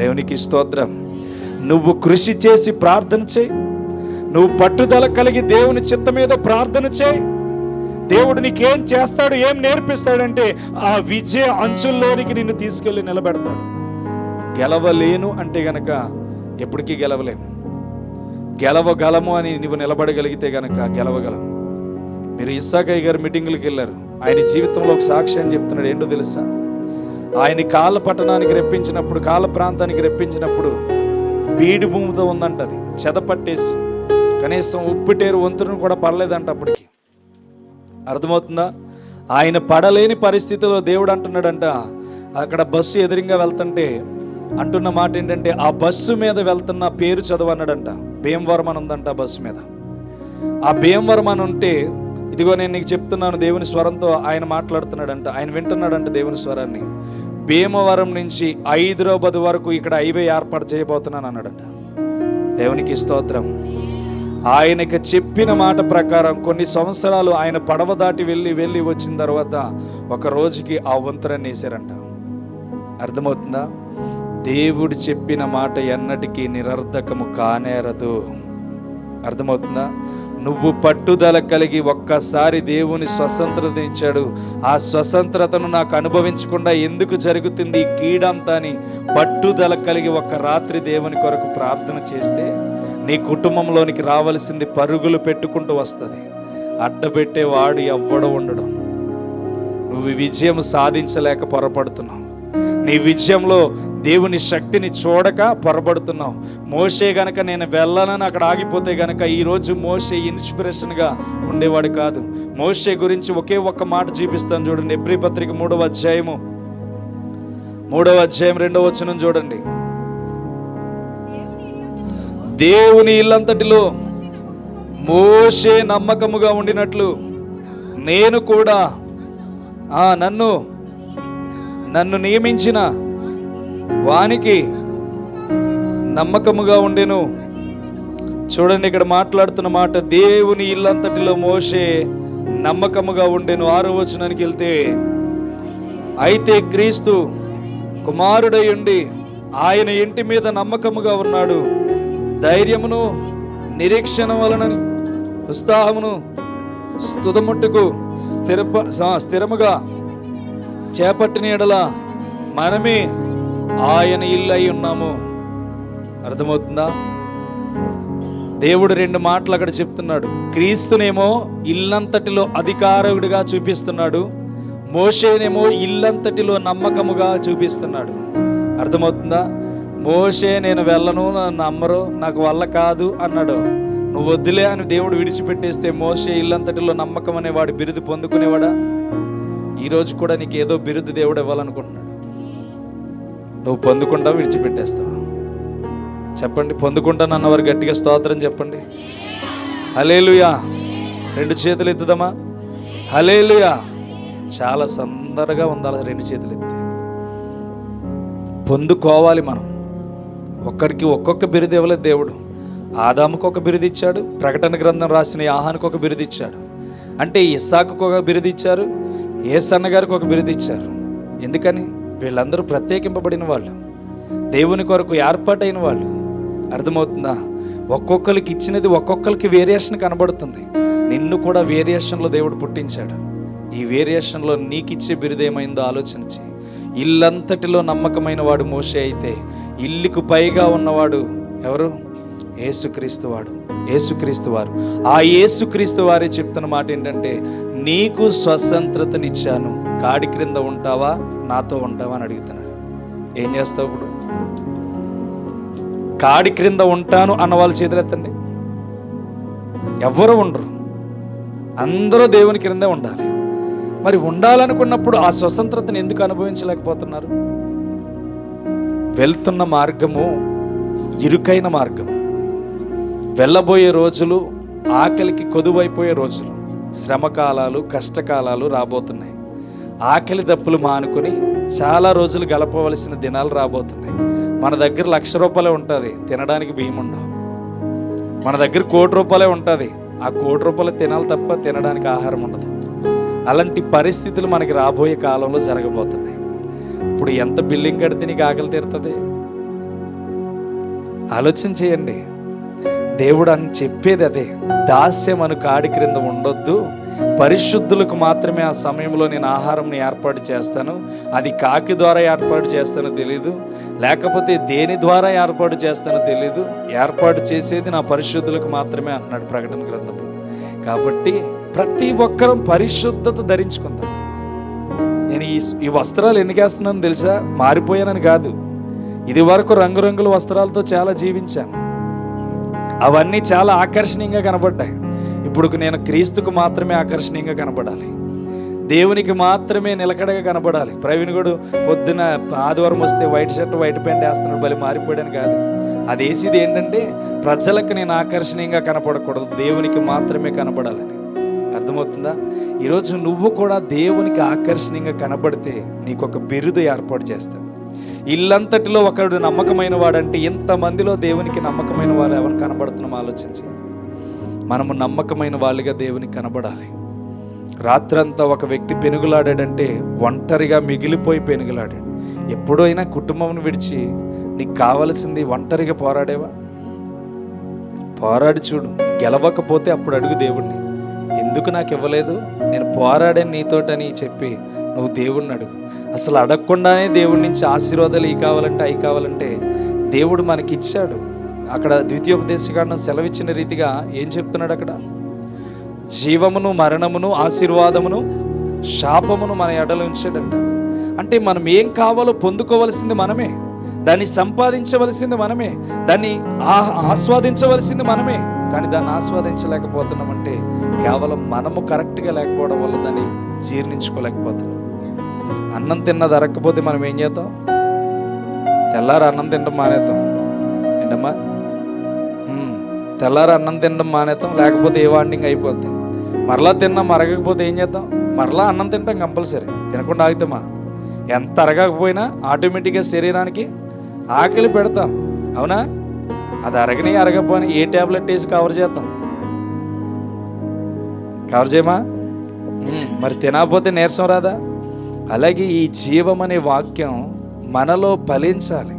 దేవునికి స్తోత్రం. నువ్వు కృషి చేసి ప్రార్థన చేయి, నువ్వు పట్టుదల కలిగి దేవుని చిత్తం మీద ప్రార్థన చేయి. దేవుడు నీకేం చేస్తాడు, ఏం నేర్పిస్తాడంటే ఆ విజయ అంచుల్లోనికి నిన్ను తీసుకెళ్ళి నిలబెడతాడు. గెలవలేను అంటే గనక ఎప్పటికీ గెలవలేము. గెలవగలము అని నువ్వు నిలబడగలిగితే గనక గెలవగలము. మీరు ఇస్సాకయ్య గారు మీటింగులకు వెళ్ళారు. ఆయన జీవితంలో ఒక సాక్ష్యం చెప్తున్నాడు. ఏంటో తెలుసా? ఆయన కాళ్ళ పట్టణానికి రెప్పించినప్పుడు, కాళ్ళ ప్రాంతానికి రెప్పించినప్పుడు బీడి భూమితో ఉందంట. అది చెదపట్టేసి కనీసం ఉప్పుటేరు వంతును కూడా పడలేదంట అప్పటికి. అర్థమవుతుందా? ఆయన పడలేని పరిస్థితిలో దేవుడు అంటున్నాడంట, అక్కడ బస్సు ఎదురుగా వెళ్తుంటే అంటున్న మాట ఏంటంటే, ఆ బస్సు మీద వెళ్తున్న పేరు చదవన్నాడంట. భీమవరం అని ఉందంట ఆ బస్సు మీద. ఆ భీమవరం అని ఉంటే, ఇదిగో నేను నీకు చెప్తున్నాను, దేవుని స్వరంతో ఆయన మాట్లాడుతున్నాడంట. ఆయన వింటున్నాడంట దేవుని స్వరాన్ని. భీమవరం నుంచి హైదరాబాద్ వరకు ఇక్కడ హైవే ఏర్పాటు చేయబోతున్నాను అన్నాడంట. దేవునికి స్తోత్రం. ఆయనకి చెప్పిన మాట ప్రకారం కొన్ని సంవత్సరాలు ఆయన పడవ దాటి వెళ్ళి వచ్చిన తర్వాత ఒక రోజుకి ఆ వంతెనని వేశారంట. అర్థమవుతుందా? దేవుడు చెప్పిన మాట ఎన్నటికీ నిరర్ధకము కానేరదు. అర్థమవుతుందా? నువ్వు పట్టుదల కలిగి ఒక్కసారి దేవుని స్వతంత్రత ఇచ్చాడు, ఆ స్వతంత్రతను నాకు అనుభవించకుండా ఎందుకు జరుగుతుంది ఈ కీడంతా అని పట్టుదల కలిగి ఒక్క రాత్రి దేవుని కొరకు ప్రార్థన చేస్తే నీ కుటుంబంలోనికి రావలసింది పరుగులు పెట్టుకుంటూ వస్తుంది. అడ్డపెట్టేవాడు ఎవ్వడో ఉండడం. నువ్వు విజయం సాధించలేక పొరపడుతున్నావు. నీ విజయంలో దేవుని శక్తిని చూడక పొరబడుతున్నావు. మోషే గనక నేను వెళ్ళనని అక్కడ ఆగిపోతే గనక ఈరోజు మోషే ఇన్స్పిరేషన్గా ఉండేవాడు కాదు. మోషే గురించి ఒకే ఒక్క మాట చూపిస్తాను చూడండి. ఎబ్రీ పత్రిక 3వ అధ్యాయం 2వ వచనం చూడండి. దేవుని ఇల్లంతటిలో మోషే నమ్మకముగా ఉండినట్లు నేను కూడా నన్ను నియమించిన వానికి నమ్మకముగా ఉండెను. చూడండి ఇక్కడ మాట్లాడుతున్న మాట, దేవుని ఇల్లంతటిలో మోషే నమ్మకముగా ఉండెను. 6వ వచనానికి వెళ్తే, అయితే క్రీస్తు కుమారుడై ఉండి ఆయన ఇంటి మీద నమ్మకముగా ఉన్నాడు. ధైర్యమును నిరీక్షణ వలనని ఉత్సాహమును స్తుదముట్టుకు స్థిరముగా చేపట్టిన ఎడల మనమే ఆయన ఇల్లు అయి ఉన్నాము. అర్థమవుతుందా? దేవుడు 2 మాటలు అక్కడ చెప్తున్నాడు. క్రీస్తునేమో ఇల్లంతటిలో అధికారుడిగా చూపిస్తున్నాడు, మోషేనేమో ఇల్లంతటిలో నమ్మకముగా చూపిస్తున్నాడు. అర్థమవుతుందా? మోషే నేను వెళ్ళను, నన్ను నమ్మరు, నాకు వల్ల కాదు అన్నాడు. నువ్వు వద్దులే అని దేవుడు విడిచిపెట్టేస్తే మోషే ఇల్లంతటిలో నమ్మకం అనేవాడు బిరుదు పొందుకునేవాడా? ఈరోజు కూడా నీకు ఏదో బిరుదు దేవుడు ఇవ్వాలనుకుంటున్నాడు. నువ్వు పొందుకుంటావు, విడిచిపెట్టేస్తావు. చెప్పండి, పొందుకుంటానన్నవారు గట్టిగా స్తోత్రం చెప్పండి. హల్లెలూయా. 2 చేతులు ఎత్తుదామా? హల్లెలూయా. చాలా సందరగా ఉండాలి 2 చేతులు ఎత్తి. పొందుకోవాలి మనం. ఒక్కడికి ఒక్కొక్క బిరుదు ఇవ్వలేదు దేవుడు. ఆదాముకు ఒక బిరుదు ఇచ్చాడు, ప్రకటన గ్రంథం రాసిన యాహానుకు ఒక బిరుదు ఇచ్చాడు. అంటే ఇస్సాకుకు ఒక బిరుదు ఇచ్చారు, యేసన్న గారికి ఒక బిరుదు ఇచ్చారు. ఎందుకని? వీళ్ళందరూ ప్రత్యేకింపబడిన వాళ్ళు, దేవుని కొరకు ఏర్పాటైన వాళ్ళు. అర్థమవుతుందా? ఒక్కొక్కరికి ఇచ్చినది ఒక్కొక్కరికి వేరియేషన్ కనబడుతుంది. నిన్ను కూడా వేరియేషన్లో దేవుడు పుట్టించాడు. ఈ వేరియేషన్లో నీకు ఇచ్చే బిరుదు ఏమైందో ఆలోచించి. ఇల్లంతటిలో నమ్మకమైన వాడు మోషే అయితే, ఇల్లుకు పైగా ఉన్నవాడు ఎవరు? యేసుక్రీస్తు వాడు, యేసుక్రీస్తు వారు. ఆ యేసుక్రీస్తు వారే చెప్తున్న మాట ఏంటంటే, నీకు స్వతంత్రతనిచ్చాను, కాడి క్రింద ఉంటావా, నాతో ఉంటావా అని అడుగుతున్నాడు. ఏం చేస్తావు ఇప్పుడు? కాడి క్రింద ఉంటాను అన్న వాళ్ళు చేతులెత్తండి. ఎవరు ఉండరు, అందరూ దేవుని క్రిందే ఉండాలి. మరి ఉండాలనుకున్నప్పుడు ఆ స్వతంత్రతను ఎందుకు అనుభవించలేకపోతున్నారు? వెళ్తున్న మార్గము ఇరుకైన మార్గం. వెళ్ళబోయే రోజులు ఆకలికి కొదువైపోయే రోజులు, శ్రమకాలాలు, కష్టకాలాలు రాబోతున్నాయి. ఆకలి దప్పులు మానుకొని చాలా రోజులు గడపవలసిన దినాలు రాబోతున్నాయి. మన దగ్గర ₹1,00,000 ఉంటుంది, తినడానికి బియ్యం ఉండవు. మన దగ్గర ₹1,00,00,000 ఉంటుంది, ఆ ₹1,00,00,000 తినాలి తప్ప తినడానికి ఆహారం ఉండదు. అలాంటి పరిస్థితులు మనకి రాబోయే కాలంలో జరగబోతున్నాయి. ఇప్పుడు ఎంత బిల్డింగ్ కడితే నీకు ఆకలి తీరుతుంది? ఆలోచన చేయండి. దేవుడు అని చెప్పేది అదే. దాస్యం అను కాడి క్రింద ఉండొద్దు, పరిశుద్ధులకు మాత్రమే ఆ సమయంలో నేను ఆహారంని ఏర్పాటు చేస్తాను. అది కాకి ద్వారా ఏర్పాటు చేస్తానో తెలీదు, లేకపోతే దేని ద్వారా ఏర్పాటు చేస్తానో తెలీదు, ఏర్పాటు చేసేది నా పరిశుద్ధులకు మాత్రమే అన్నాడు ప్రకటన గ్రంథంలో. కాబట్టి ప్రతి ఒక్కరూ పరిశుద్ధత ధరించుకుందాం. నేను ఈ వస్త్రాలు ఎందుకు వేస్తున్నాను తెలుసా? మారిపోయానని కాదు. ఇది వరకు రంగురంగుల వస్త్రాలతో చాలా జీవించాను, అవన్నీ చాలా ఆకర్షణీయంగా కనబడ్డాయి. ఇప్పుడు నేను క్రీస్తుకు మాత్రమే ఆకర్షణీయంగా కనబడాలి, దేవునికి మాత్రమే నిలకడగా కనబడాలి. ప్రవీణ్ కూడా పొద్దున ఆదివారం వస్తే వైట్ షర్ట్ వైట్ ప్యాంట్ వేస్తున్నాడు, బలి మారిపోయాడని కాదు. అది వేసేది ఏంటంటే ప్రజలకు నేను ఆకర్షణీయంగా కనపడకూడదు, దేవునికి మాత్రమే కనబడాలని. అర్థమవుతుందా? ఈరోజు నువ్వు కూడా దేవునికి ఆకర్షణీయంగా కనబడితే నీకు ఒక బిరుదు ఏర్పాటు చేస్తాడు. ఇల్లంతటిలో ఒకడు నమ్మకమైన వాడంటే ఇంతమందిలో దేవునికి నమ్మకమైన వారు ఎవరు కనబడుతున్నాం ఆలోచించి. మనము నమ్మకమైన వాళ్ళుగా దేవునికి కనబడాలి. రాత్రంతా ఒక వ్యక్తి పెనుగులాడాడంటే ఒంటరిగా మిగిలిపోయి పెనుగులాడాడు. ఎప్పుడైనా కుటుంబం విడిచి నీకు కావలసింది ఒంటరిగా పోరాడేవా? పోరాడి చూడు. గెలవకపోతే అప్పుడు అడుగు దేవుణ్ణి, ఎందుకు నాకు ఇవ్వలేదు, నేను పోరాడాను నీతోటని చెప్పి నువ్వు దేవుణ్ణి అడుగు. అసలు అడగకుండానే దేవుడి నుంచి ఆశీర్వాదాలు ఈ కావాలంటే అవి కావాలంటే దేవుడు మనకిచ్చాడు. అక్కడ ద్వితీయోపదేశకాండం సెలవిచ్చిన రీతిగా ఏం చెప్తున్నాడు అక్కడ? జీవమును, మరణమును, ఆశీర్వాదమును, శాపమును మన ఎడలో ఉంచాడంట. అంటే మనం ఏం కావాలో పొందుకోవలసింది మనమే, దాన్ని సంపాదించవలసింది మనమే, దాన్ని ఆస్వాదించవలసింది మనమే. కానీ దాన్ని ఆస్వాదించలేకపోతున్నామంటే కేవలం మనము కరెక్ట్గా లేకపోవడం వల్ల దాన్ని జీర్ణించుకోలేకపోతున్నాం. అన్నం తిన్నది అరక్కపోతే మనం ఏం చేద్దాం? తెల్లారు అన్నం తినడం మానేద్దాం. ఏంటమ్మా? తెల్లారు అన్నం తినడం మానేద్దాం, లేకపోతే ఏ వాండింగ్ అయిపోద్ది. మరలా తిన్నాం అరగకపోతే ఏం చేద్దాం? మరలా అన్నం తింటాం కంపల్సరీ. తినకుండా ఆగుతామా? ఎంత అరగకపోయినా ఆటోమేటిక్గా శరీరానికి ఆకలి పెడతాం, అవునా? అది అరగని అరగపోని ఏ ట్యాబ్లెట్ వేసి కవర్ చేద్దాం? కవర్ చేయమా? మరి తినకపోతే నీరసం రాదా? అలాగే ఈ జీవం అనే వాక్యం మనలో ఫలించాలి.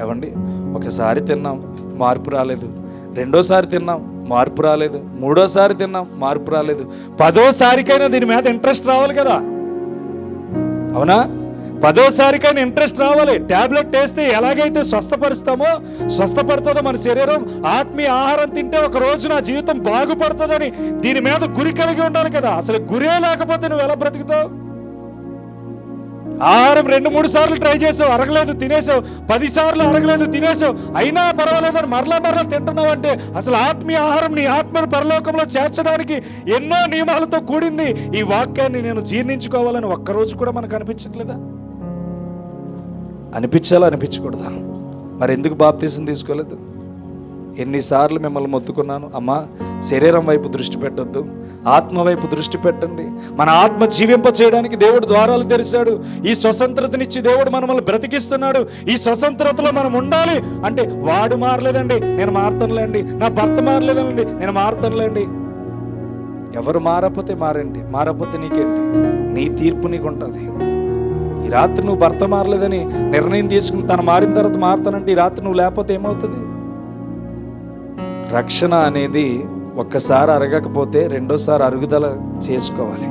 ఏమండి? ఒకసారి తిన్నాం, మార్పు రాలేదు. రెండోసారి తిన్నాం, మార్పు రాలేదు. మూడోసారి తిన్నాం, మార్పు రాలేదు. 10వ సారికైనా దీని మీద ఇంట్రెస్ట్ రావాలి కదా, అవునా? 10వ సారికైనా ఇంట్రెస్ట్ రావాలి. ట్యాబ్లెట్ వేస్తే ఎలాగైతే స్వస్థపడుతుందో మన శరీరం, ఆత్మీయ ఆహారం తింటే ఒక రోజు నా జీవితం బాగుపడుతుందని దీని మీద గురి కలిగి ఉండాలి కదా. అసలు గురే లేకపోతే నువ్వు ఎలా బ్రతుకుతావు? ఆహారం 2-3 సార్లు ట్రై చేసావు, అరగలేదు, తినేసావు. 10 సార్లు అరగలేదు, తినేసావు, అయినా పర్వాలేదని మరలా తింటున్నావు అంటే అసలు ఆత్మీయ ఆహారం నీ ఆత్మను పరలోకంలో చేర్చడానికి ఎన్నో నియమాలతో కూడింది. ఈ వాక్యాన్ని నేను జీర్ణించుకోవాలని ఒక్కరోజు కూడా మనకు అనిపించట్లేదా? అనిపించాలా, అనిపించకూడదా? మరి ఎందుకు బాప్తీసం తీసుకోలేదు? ఎన్నిసార్లు మిమ్మల్ని మొత్తుకున్నాను, అమ్మా శరీరం వైపు దృష్టి పెట్టొద్దు, ఆత్మ వైపు దృష్టి పెట్టండి. మన ఆత్మ జీవింప చేయడానికి దేవుడు ద్వారాలు తెరిచాడు. ఈ స్వతంత్రతనిచ్చి దేవుడు మనల్ని బ్రతికిస్తున్నాడు. ఈ స్వతంత్రతలో మనం ఉండాలి అంటే వాడు మారలేదండి, నేను మారుతానులేండి, నా భర్త మారలేదండి, నేను మారుతానులేండి. ఎవరు మారకపోతే మారండి, మారకపోతే నీకేంటి? నీ తీర్పు నీకు ఉంటుంది. ఈ రాత్రి నువ్వు భర్త మారలేదని నిర్ణయం తీసుకుని తను మారిన తర్వాత మారుతానంటే ఈ రాత్రి నువ్వు లేకపోతే ఏమవుతుంది? రక్షణ అనేది ఒక్కసారి అరగకపోతే రెండోసారి అరుగుదల చేసుకోవాలి.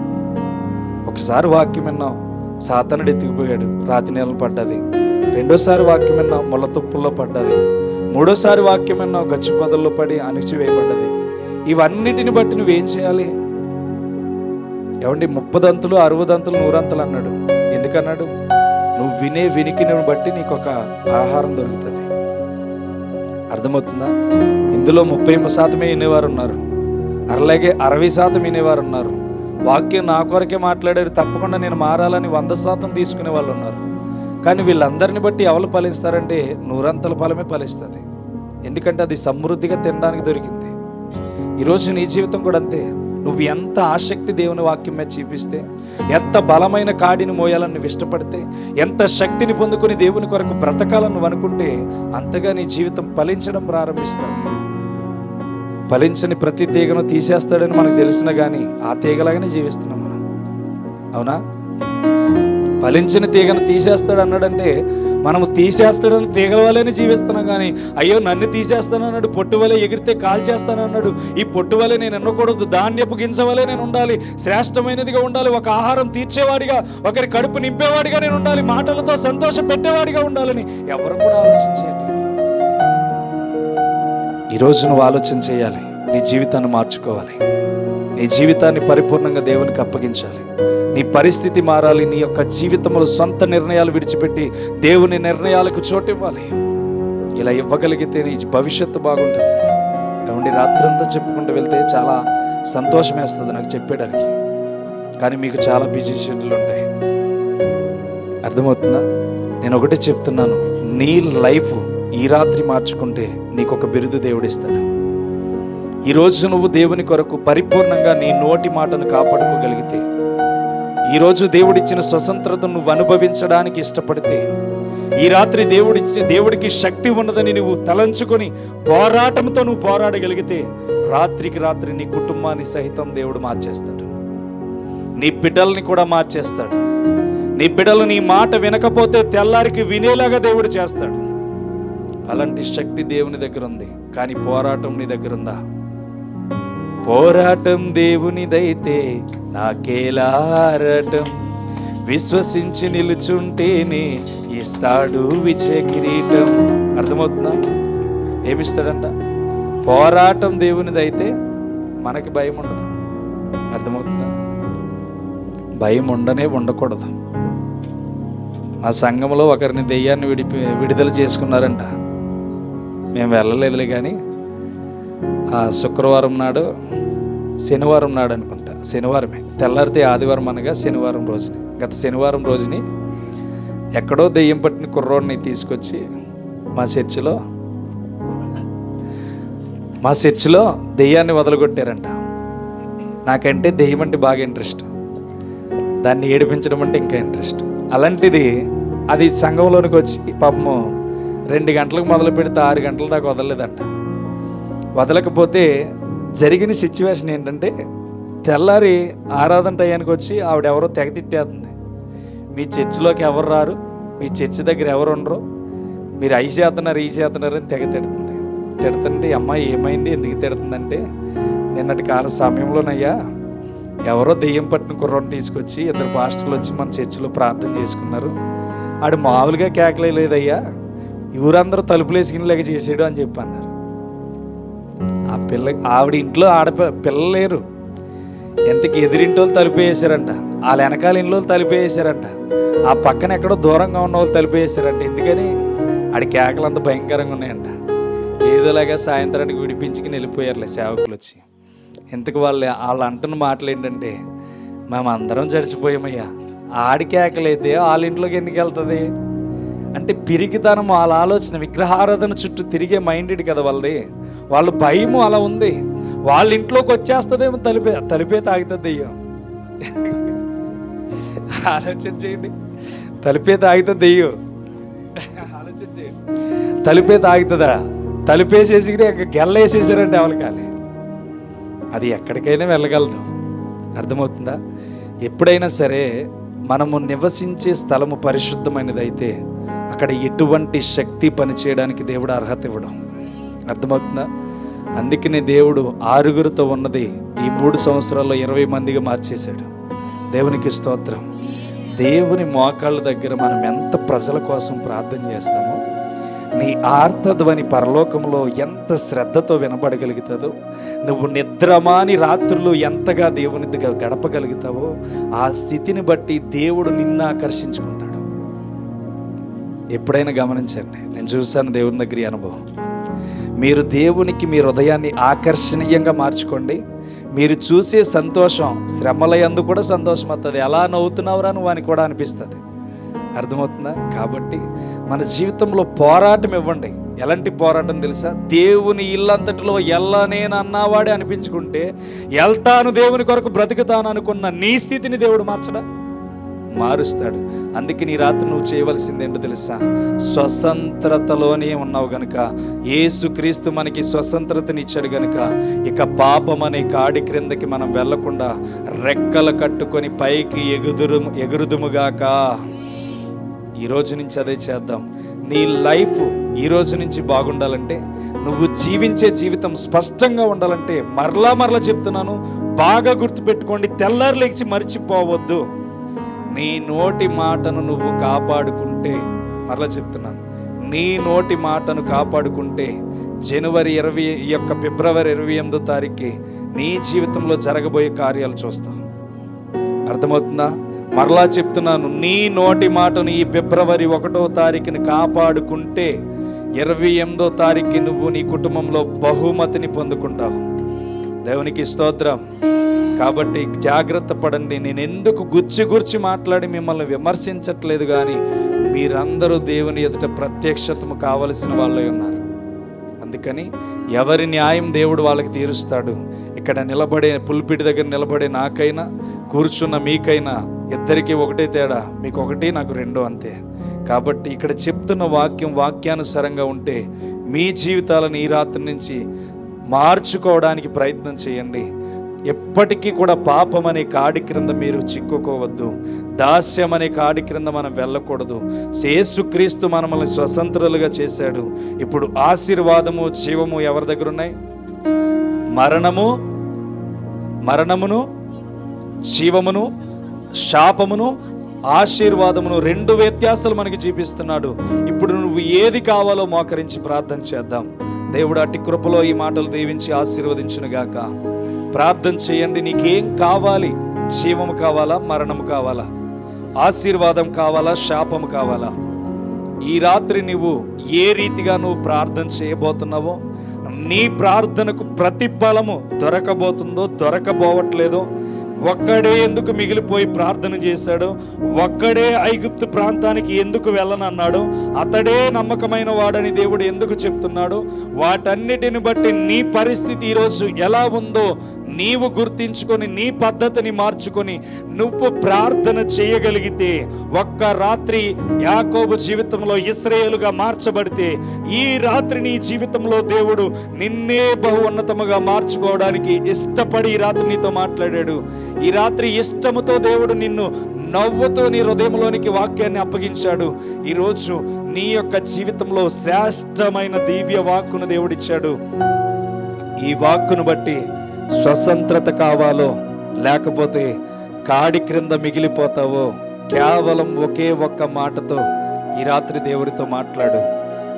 ఒకసారి వాక్యం విన్నాం, సాతానుడు ఎత్తుకుపోయాడు, రాతి నేలను పడ్డది. రెండోసారి వాక్యం విన్నాం, ముళ్ళ తుప్పుల్లో పడ్డది. మూడోసారి వాక్యం విన్నాం, గచ్చు పొదల్లో పడి అణిచివేయబడ్డది. ఇవన్నిటిని బట్టి నువ్వేం చేయాలి? ఏమండి, 30 దంతులు 60 దంతులు 100 దంతులు అన్నాడు. ఎందుకన్నాడు? నువ్వు వినే వినికిని బట్టి నీకు ఒక ఆహారం దొరుకుతుంది. అర్థమవుతుందా? ఇందులో 30% వినేవారు ఉన్నారు, అలాగే 60% వినేవారు ఉన్నారు. వాక్యం నా కొరకే మాట్లాడారు, తప్పకుండా నేను మారాలని 100% తీసుకునే వాళ్ళు ఉన్నారు. కానీ వీళ్ళందరిని బట్టి ఎవరు ఫలిస్తారంటే 100 ఫలమే ఫలిస్తుంది. ఎందుకంటే అది సమృద్ధిగా తినడానికి దొరికింది. ఈరోజు నీ జీవితం కూడా అంతే. నువ్వు ఎంత ఆసక్తి దేవుని వాక్యం మీద చూపిస్తే, ఎంత బలమైన కాడిని మోయాలని నువ్వు ఇష్టపడితే, ఎంత శక్తిని పొందుకొని దేవుని కొరకు బ్రతకాలని నువ్వు అనుకుంటే అంతగా నీ జీవితం ఫలించడం ప్రారంభిస్తుంది. ఫలించని ప్రతి తీగను తీసేస్తాడని మనకు తెలిసినా కానీ ఆ తీగలాగానే జీవిస్తున్నాం మనం. అవునా? ఫలించిన తీగను తీసేస్తాడు అన్నాడంటే మనము తీసేస్తాడని తీగల వల్లనే జీవిస్తున్నాం. కానీ అయ్యో నన్ను తీసేస్తానన్నాడు, పొట్టు వలె ఎగిరితే కాల్చేస్తానన్నాడు, ఈ పొట్టు వలె నేను ఎన్నకూడదు, ధాన్యపు గింజ వలె నేను ఉండాలి, శ్రేష్టమైనదిగా ఉండాలి, ఒక ఆహారం తీర్చేవాడిగా, ఒకరి కడుపు నింపేవాడిగా నేను ఉండాలి, మాటలతో సంతోష పెట్టేవాడిగా ఉండాలని ఎవరు కూడా ఆలోచించేయట్లేదు. ఈరోజు నువ్వు ఆలోచన చేయాలి, నీ జీవితాన్ని మార్చుకోవాలి, నీ జీవితాన్ని పరిపూర్ణంగా దేవునికి అప్పగించాలి. నీ పరిస్థితి మారాలి. నీ యొక్క జీవితంలో సొంత నిర్ణయాలు విడిచిపెట్టి దేవుని నిర్ణయాలకు చోటు ఇవ్వాలి. ఇలా ఇవ్వగలిగితే నీ భవిష్యత్తు బాగుంటుంది. ఏమండి, రాత్రంతా చెప్పుకుంటూ వెళ్తే చాలా సంతోషం వేస్తుంది నాకు చెప్పేయడానికి. కానీ మీకు చాలా బిజీ షెడ్యూల్ ఉంటాయి. అర్థమవుతుందా? నేను ఒకటే చెప్తున్నాను, నీ లైఫ్ ఈ రాత్రి మార్చుకుంటే నీకు ఒక బిరుదు దేవుడిస్తాడు. ఈరోజు నువ్వు దేవుని కొరకు పరిపూర్ణంగా నీ నోటి మాటను కాపాడుకోగలిగితే, ఈరోజు దేవుడిచ్చిన స్వతంత్రతను నువ్వు అనుభవించడానికి ఇష్టపడితే, ఈ రాత్రి దేవుడికి శక్తి ఉన్నదని నువ్వు తలంచుకొని పోరాటంతో నువ్వు పోరాడగలిగితే, రాత్రికి రాత్రి నీ కుటుంబాన్ని సహితం దేవుడు మార్చేస్తాడు. నీ బిడ్డల్ని కూడా మార్చేస్తాడు. నీ బిడ్డలు నీ మాట వినకపోతే తెల్లారికి వినేలాగా దేవుడు చేస్తాడు. అలాంటి శక్తి దేవుని దగ్గర ఉంది. కానీ పోరాటం నీ దగ్గర ఉందా? పోరాటం దేవునిదైతే నాకేలారటం, విశ్వసించి నిలుచుంటేనే ఇస్తాడు విజయ కిరీటం. అర్థమవుతుందా? ఏమిస్తాడంట? పోరాటం దేవునిదైతే మనకి భయం ఉండదు. అర్థమవుతుందా? భయం ఉండకూడదు. మా సంఘంలో ఒకరిని దెయ్యాన్ని విడుదల చేసుకున్నారంట. మేము వెళ్ళలేదులే, కానీ ఆ శుక్రవారం నాడు, శనివారం నాడు అనుకుంటా, శనివారమే, తెల్లారితే ఆదివారం అనగా శనివారం రోజుని, గత శనివారం రోజుని ఎక్కడో దెయ్యం పట్టిన కుర్రోడిని తీసుకొచ్చి మా చర్చిలో దెయ్యాన్ని వదలగొట్టారంట. నాకంటే దెయ్యం అంటే బాగా ఇంట్రెస్ట్, దాన్ని ఏడిపించడం అంటే ఇంకా ఇంట్రెస్ట్. అలాంటిది అది సంఘంలోనికి వచ్చి పాపము 2 గంటలకు మొదలు పెడితే 6 గంటల దాకా వదలలేదంట. వదలకపోతే జరిగిన సిచ్యువేషన్ ఏంటంటే, తెల్లారి ఆరాధన టయానికి వచ్చి ఆవిడెవరో తెగ తిట్టేస్తుంది. మీ చర్చిలోకి ఎవరు రారు, మీ చర్చి దగ్గర ఎవరు ఉండరు, మీరు ఈ చేస్తున్నారు అని తెగ తిడుతుంటే, అమ్మాయి ఏమైంది, ఎందుకు తిడుతుందంటే, నిన్నటి కాల సమయంలోనయ్యా ఎవరో దెయ్యం పట్టిన కుర్రోని తీసుకొచ్చి 2 పాస్టర్లు వచ్చి మన చర్చిలో ప్రార్థన చేసుకున్నారు, ఆడు మామూలుగా కేకలేదయ్యా, ఊరందరూ తలుపులేసుకునేలాగా చేసాడు అని చెప్పి అన్నారు. ఆవిడ ఇంట్లో పిల్లలు లేరు, ఎంతకి ఎదిరింటి వాళ్ళు తలుపు వేసారంట, వాళ్ళ వెనకాల ఇంట్లో తలుపు వేసారంట. ఆ పక్కన ఎక్కడో దూరంగా ఉన్న వాళ్ళు తలుపు వేసారంట. ఎందుకని? ఆడి కేకలు అంత భయంకరంగా ఉన్నాయంట. ఏదోలాగా సాయంత్రానికి విడిపించుకుని వెళ్ళిపోయారులే సేవకులు వచ్చి. ఇంతకు వాళ్ళు అంటున్న మాటలు ఏంటంటే, మేమందరం చడిచిపోయామయ్యా, ఆడి కేకలైతే వాళ్ళ ఇంట్లోకి ఎందుకు వెళ్తుంది అంటే పిరికితనం, వాళ్ళ ఆలోచన విగ్రహారాధన చుట్టూ తిరిగే మైండెడ్ కదా వాళ్ళది. వాళ్ళ భయము అలా ఉంది. వాళ్ళ ఇంట్లోకి వచ్చేస్తుందేమో, తలిపే తాగుతుంది దెయ్యం. ఆలోచన చేయండి, తలిపే తాగుతుంది దెయ్యం. ఆలోచన చేయండి, తలిపే తాగుతుందా? తలుపేసేసి గెల్లేసేసారంటే ఎవరికాలి, అది ఎక్కడికైనా వెళ్ళగలదు. అర్థమవుతుందా? ఎప్పుడైనా సరే మనము నివసించే స్థలము పరిశుద్ధమైనదైతే అక్కడ ఎటువంటి శక్తి పనిచేయడానికి దేవుడు అర్హత ఇవ్వడం. అర్థమవుతుందా? అందుకనే దేవుడు 6గురితో ఉన్నది ఈ 3 సంవత్సరాల్లో 20 మందిగా మార్చేశాడు. దేవునికి స్తోత్రం. దేవుని మోకాళ్ళ దగ్గర మనం ఎంత ప్రజల కోసం ప్రార్థన చేస్తామో, నీ ఆర్తధ్వని పరలోకంలో ఎంత శ్రద్ధతో వినబడగలుగుతుందో, నువ్వు నిద్రమాని రాత్రులు ఎంతగా దేవుని దగ్గర గడపగలుగుతావో ఆ స్థితిని బట్టి దేవుడు నిన్ను ఆకర్షించుకుంటాడు. ఎప్పుడైనా గమనించండి, నేను చూశాను దేవుని దగ్గర అనుభవం. మీరు దేవునికి మీ హృదయాన్ని ఆకర్షణీయంగా మార్చుకోండి. మీరు చూసే సంతోషం శ్రమలయందు కూడా సంతోషం వస్తుంది. ఎలా నవ్వుతున్నావురా నువ్వు అని కూడా అనిపిస్తుంది. అర్థమవుతుందా? కాబట్టి మన జీవితంలో పోరాటం ఇవ్వండి. ఎలాంటి పోరాటం తెలుసా? దేవుని ఇల్లంతటిలో ఎల్లనేను అన్నవాడే అనిపించుకుంటే, వెళ్తాను దేవుని కొరకు బ్రతుకుతాను అనుకున్న నీ స్థితిని దేవుడు మారుస్తాడు. అందుకే నీ రాత్రి నువ్వు చేయవలసింది ఏంటో తెలుసా? స్వతంత్రతలోనే ఉన్నావు గనుక, యేసుక్రీస్తు మనకి స్వతంత్రతని ఇచ్చాడు గనుక, ఇక పాపం అనే కాడి క్రిందకి మనం వెళ్లకుండా రెక్కలు కట్టుకొని పైకి ఎగురుదుముగాక. ఈరోజు నుంచి అదే చేద్దాం. నీ లైఫ్ ఈరోజు నుంచి బాగుండాలంటే, నువ్వు జీవించే జీవితం స్పష్టంగా ఉండాలంటే, మరలా చెప్తున్నాను, బాగా గుర్తుపెట్టుకోండి, తెల్లారు లేచి మర్చిపోవద్దు. నీ నోటి మాటను నువ్వు కాపాడుకుంటే, మరలా చెప్తున్నాను, నీ నోటి మాటను కాపాడుకుంటే ఫిబ్రవరి 28వ తారీఖుకి నీ జీవితంలో జరగబోయే కార్యాలు చూస్తావు. అర్థమవుతుందా? మరలా చెప్తున్నాను, నీ నోటి మాటను ఈ ఫిబ్రవరి 1వ తారీఖుని కాపాడుకుంటే 28వ తారీఖుకి నువ్వు నీ కుటుంబంలో బహుమతిని పొందుకుంటావు. దేవునికి స్తోత్రం. కాబట్టి జాగ్రత్త పడండి. నేను ఎందుకు గుర్చి మాట్లాడి మిమ్మల్ని విమర్శించట్లేదు, కానీ మీరందరూ దేవుని ఎదుట ప్రత్యక్షతము కావలసిన వాళ్ళే ఉన్నారు. అందుకని ఎవరి న్యాయం దేవుడు వాళ్ళకి తీరుస్తాడు. ఇక్కడ నిలబడే పుల్పిటి దగ్గర నిలబడే నాకైనా, కూర్చున్న మీకైనా ఇద్దరికీ ఒకటే తేడా. మీకు 1, నాకు 2 అంతే. కాబట్టి ఇక్కడ చెప్తున్న వాక్యానుసారంగా ఉంటే మీ జీవితాలను ఈ రాత్రి నుంచి మార్చుకోవడానికి ప్రయత్నం చేయండి. ఎప్పటికీ కూడా పాపం అనే కాడి క్రింద మీరు చిక్కుకోవద్దు. దాస్యం అనే కాడి క్రింద మనం వెళ్ళకూడదు. యేసుక్రీస్తు మనల్ని స్వతంత్రులుగా చేశాడు. ఇప్పుడు ఆశీర్వాదము, జీవము ఎవరి దగ్గర ఉన్నాయి? మరణమును, జీవమును, శాపమును, ఆశీర్వాదమును 2 వ్యత్యాసాలు మనకి చూపిస్తున్నాడు. ఇప్పుడు నువ్వు ఏది కావాలో మోకరించి ప్రార్థన చేద్దాం. దేవుడు అట్టి కృపలో ఈ మాటలు దీవించి ఆశీర్వదించునుగాక. ప్రార్థన చేయండి. నీకేం కావాలి? జీవము కావాలా? మరణము కావాలా? ఆశీర్వాదం కావాలా? శాపము కావాలా? ఈ రాత్రి నువ్వు ఏ రీతిగా నువ్వు ప్రార్థన చేయబోతున్నావో, నీ ప్రార్థనకు ప్రతిఫలము దొరకబోవట్లేదో, ఒక్కడే ఎందుకు మిగిలిపోయి ప్రార్థన చేశాడు, ఒక్కడే ఐగుప్తు ప్రాంతానికి ఎందుకు వెళ్ళనన్నాడు, అతడే నమ్మకమైన వాడని దేవుడు ఎందుకు చెప్తున్నాడు, వాటన్నిటిని బట్టి నీ పరిస్థితి ఈరోజు ఎలా ఉందో నీవు గుర్తించుకొని నీ పద్ధతిని మార్చుకొని నువ్వు ప్రార్థన చేయగలిగితే, ఒక్క రాత్రి యాకోబు జీవితంలో ఇశ్రాయేలుగా మార్చబడితే, ఈ రాత్రి నీ జీవితంలో దేవుడు నిన్నే బహు ఉన్నతముగా మార్చుకోవడానికి ఇష్టపడి ఈ రాత్రి నీతో మాట్లాడాడు. ఈ రాత్రి ఇష్టముతో దేవుడు నిన్ను నవ్వుతో నీ హృదయంలోనికి వాక్యాన్ని అప్పగించాడు. ఈరోజు నీ యొక్క జీవితంలో శ్రేష్టమైన దివ్య వాక్కును దేవుడిచ్చాడు. ఈ వాక్కును బట్టి స్వతంత్రత కావాలో, లేకపోతే కాడి క్రింద మిగిలిపోతావో, కేవలం ఒకే ఒక్క మాటతో ఈ రాత్రి దేవుడితో మాట్లాడు.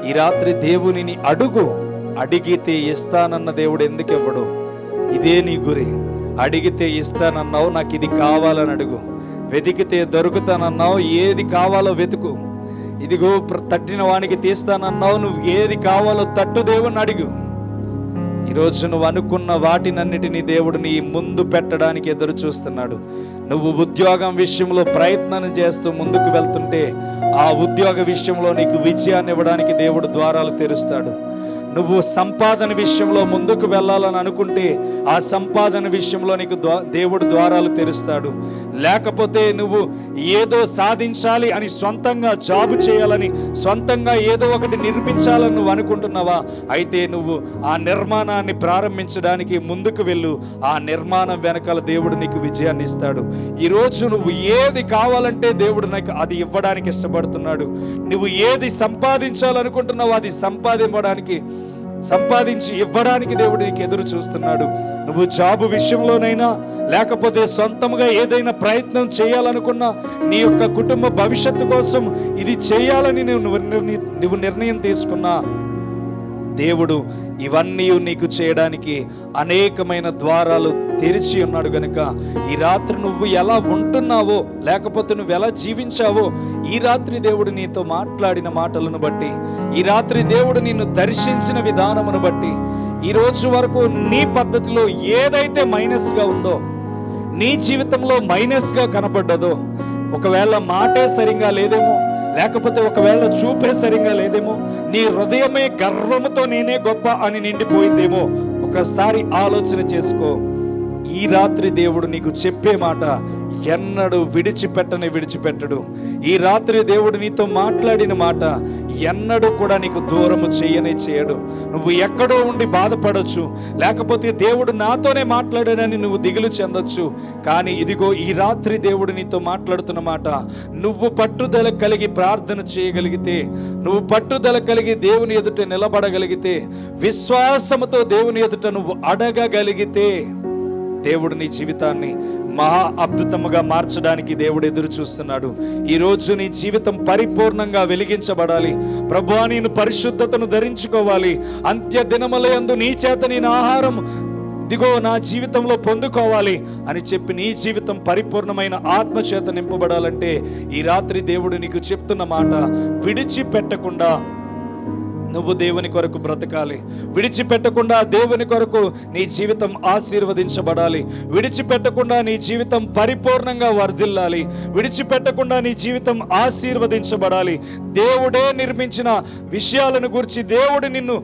ఈ రాత్రి దేవునిని అడిగితే ఇస్తానన్న దేవుడు ఎందుకు ఇవ్వడు? ఇదే నీ గురి. అడిగితే ఇస్తానన్నావు, నాకు ఇది కావాలని అడుగు. వెతికితే దొరుకుతానన్నావు, ఏది కావాలో వెతుకు. ఇదిగో తట్టిన వానికి తీస్తానన్నావు, నువ్వు ఏది కావాలో తట్టు దేవుని అడుగు. ఈరోజు నువ్వు అనుకున్న వాటినన్నిటినీ దేవుడు నీ ముందు పెట్టడానికి ఎదురు చూస్తున్నాడు. నువ్వు ఉద్యోగం విషయంలో ప్రయత్నం చేస్తూ ముందుకు వెళ్తుంటే ఆ ఉద్యోగ విషయంలో నీకు విజయాన్ని ఇవ్వడానికి దేవుడు ద్వారాలు తెరుస్తాడు. నువ్వు సంపాదన విషయంలో ముందుకు వెళ్ళాలని అనుకుంటే ఆ సంపాదన విషయంలో నీకు దేవుడు ద్వారాలు తెరుస్తాడు. లేకపోతే నువ్వు ఏదో సాధించాలి అని, సొంతంగా జాబు చేయాలని, సొంతంగా ఏదో ఒకటి నిర్మించాలని నువ్వు అనుకుంటున్నావా? అయితే నువ్వు ఆ నిర్మాణాన్ని ప్రారంభించడానికి ముందుకు వెళ్ళు. ఆ నిర్మాణం వెనకాల దేవుడు నీకు విజయాన్ని ఇస్తాడు. ఈరోజు నువ్వు ఏది కావాలంటే దేవుడు నీకు అది ఇవ్వడానికి ఇష్టపడుతున్నాడు. నువ్వు ఏది సంపాదించాలనుకుంటున్నావో అది సంపాదించి ఇవ్వడానికి దేవుడు నీకు ఎదురు చూస్తున్నాడు. నువ్వు జాబు విషయంలోనైనా, లేకపోతే సొంతంగా ఏదైనా ప్రయత్నం చేయాలనుకున్నా, నీ యొక్క కుటుంబ భవిష్యత్తు కోసం ఇది చేయాలని నువ్వు నిర్ణయం తీసుకున్నా, దేవుడు ఇవన్నీ నీకు చేయడానికి అనేకమైన ద్వారాలు తెరిచి ఉన్నాడు. గనుక ఈ రాత్రి నువ్వు ఎలా ఉంటున్నావో, లేకపోతే నువ్వు ఎలా జీవించావో, ఈ రాత్రి దేవుడు నీతో మాట్లాడిన మాటలను బట్టి, ఈ రాత్రి దేవుడు నిన్ను దర్శించిన విధానమును బట్టి, ఈ రోజు వరకు నీ పద్ధతిలో ఏదైతే మైనస్గా ఉందో, నీ జీవితంలో మైనస్గా కనబడ్డదో, ఒకవేళ మాటే సరిగా లేదేమో, లేకపోతే ఒకవేళ చూపే సరిగా లేదేమో, నీ హృదయమే గర్వముతో నేనే గొప్ప అని నిండిపోయిందేమో, ఒకసారి ఆలోచన చేసుకో. ఈ రాత్రి దేవుడు నీకు చెప్పే మాట ఎన్నడూ విడిచిపెట్టడు. ఈ రాత్రి దేవుడు నీతో మాట్లాడిన మాట ఎన్నడూ కూడా నీకు దూరము చేయడు. నువ్వు ఎక్కడో ఉండి బాధపడొచ్చు, లేకపోతే దేవుడు నాతోనే మాట్లాడాడని నువ్వు దిగులు చెందొచ్చు. కానీ ఇదిగో ఈ రాత్రి దేవుడు నీతో మాట్లాడుతున్న మాట, నువ్వు పట్టుదల కలిగి ప్రార్థన చేయగలిగితే, నువ్వు పట్టుదల కలిగి దేవుని ఎదుట నిలబడగలిగితే, విశ్వాసముతో దేవుని ఎదుట నువ్వు అడగగలిగితే, దేవుడు నీ జీవితాన్ని మహా అద్భుతముగా మార్చడానికి దేవుడు ఎదురు చూస్తున్నాడు. ఈరోజు నీ జీవితం పరిపూర్ణంగా వెలిగించబడాలి. ప్రభువా, నేను పరిశుద్ధతను ధరించుకోవాలి, అంత్య దినములందు నీ చేత నేను ఆహారం ఇదిగో నా జీవితంలో పొందుకోవాలి అని చెప్పి నీ జీవితం పరిపూర్ణమైన ఆత్మచేత నింపబడాలంటే ఈ రాత్రి దేవుడు నీకు చెప్తున్న మాట, విడిచిపెట్టకుండా నువ్వు దేవుని కొరకు బ్రతకాలి. విడిచిపెట్టకుండా దేవుని కొరకు నీ జీవితం ఆశీర్వదించబడాలి. విడిచిపెట్టకుండా నీ జీవితం పరిపూర్ణంగా వర్ధిల్లాలి. విడిచిపెట్టకుండా నీ జీవితం ఆశీర్వదించబడాలి. దేవుడే నిర్మించిన విషయాలను గురించి దేవుడు నిన్ను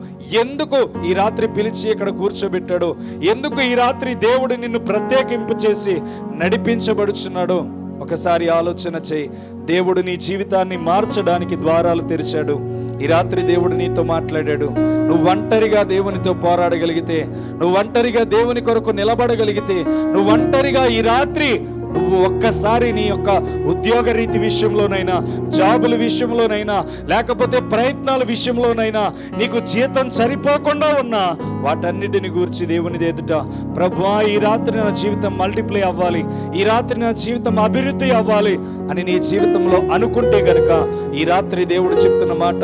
ఎందుకు ఈ రాత్రి పిలిచి ఇక్కడ కూర్చోబెట్టాడు, ఎందుకు ఈ రాత్రి దేవుడు నిన్ను ప్రత్యేకింపు చేసి నడిపించబడుచున్నాడు, ఒకసారి ఆలోచన చేయి. దేవుడు నీ జీవితాన్ని మార్చడానికి ద్వారాలు తెరిచాడు. ఈ రాత్రి దేవుడు నీతో మాట్లాడాడు. నువ్వు ఒంటరిగా దేవునితో పోరాడగలిగితే, నువ్వు ఒంటరిగా దేవుని కొరకు నిలబడగలిగితే, నువ్వు ఒంటరిగా ఈ రాత్రి నువ్వు ఒక్కసారి నీ యొక్క ఉద్యోగ రీతి విషయంలోనైనా, జాబుల విషయంలోనైనా, లేకపోతే ప్రయత్నాల విషయంలోనైనా నీకు జీతం సరిపోకుండా ఉన్నా వాటన్నిటిని గురించి దేవుని ఎదుట, ప్రభువా ఈ రాత్రి నా జీవితం మల్టిప్లై అవ్వాలి, ఈ రాత్రి నా జీవితం అభివృద్ధి అవ్వాలి అని నీ జీవితంలో అనుకుంటే గనుక ఈ రాత్రి దేవుడు చెప్తున్న మాట,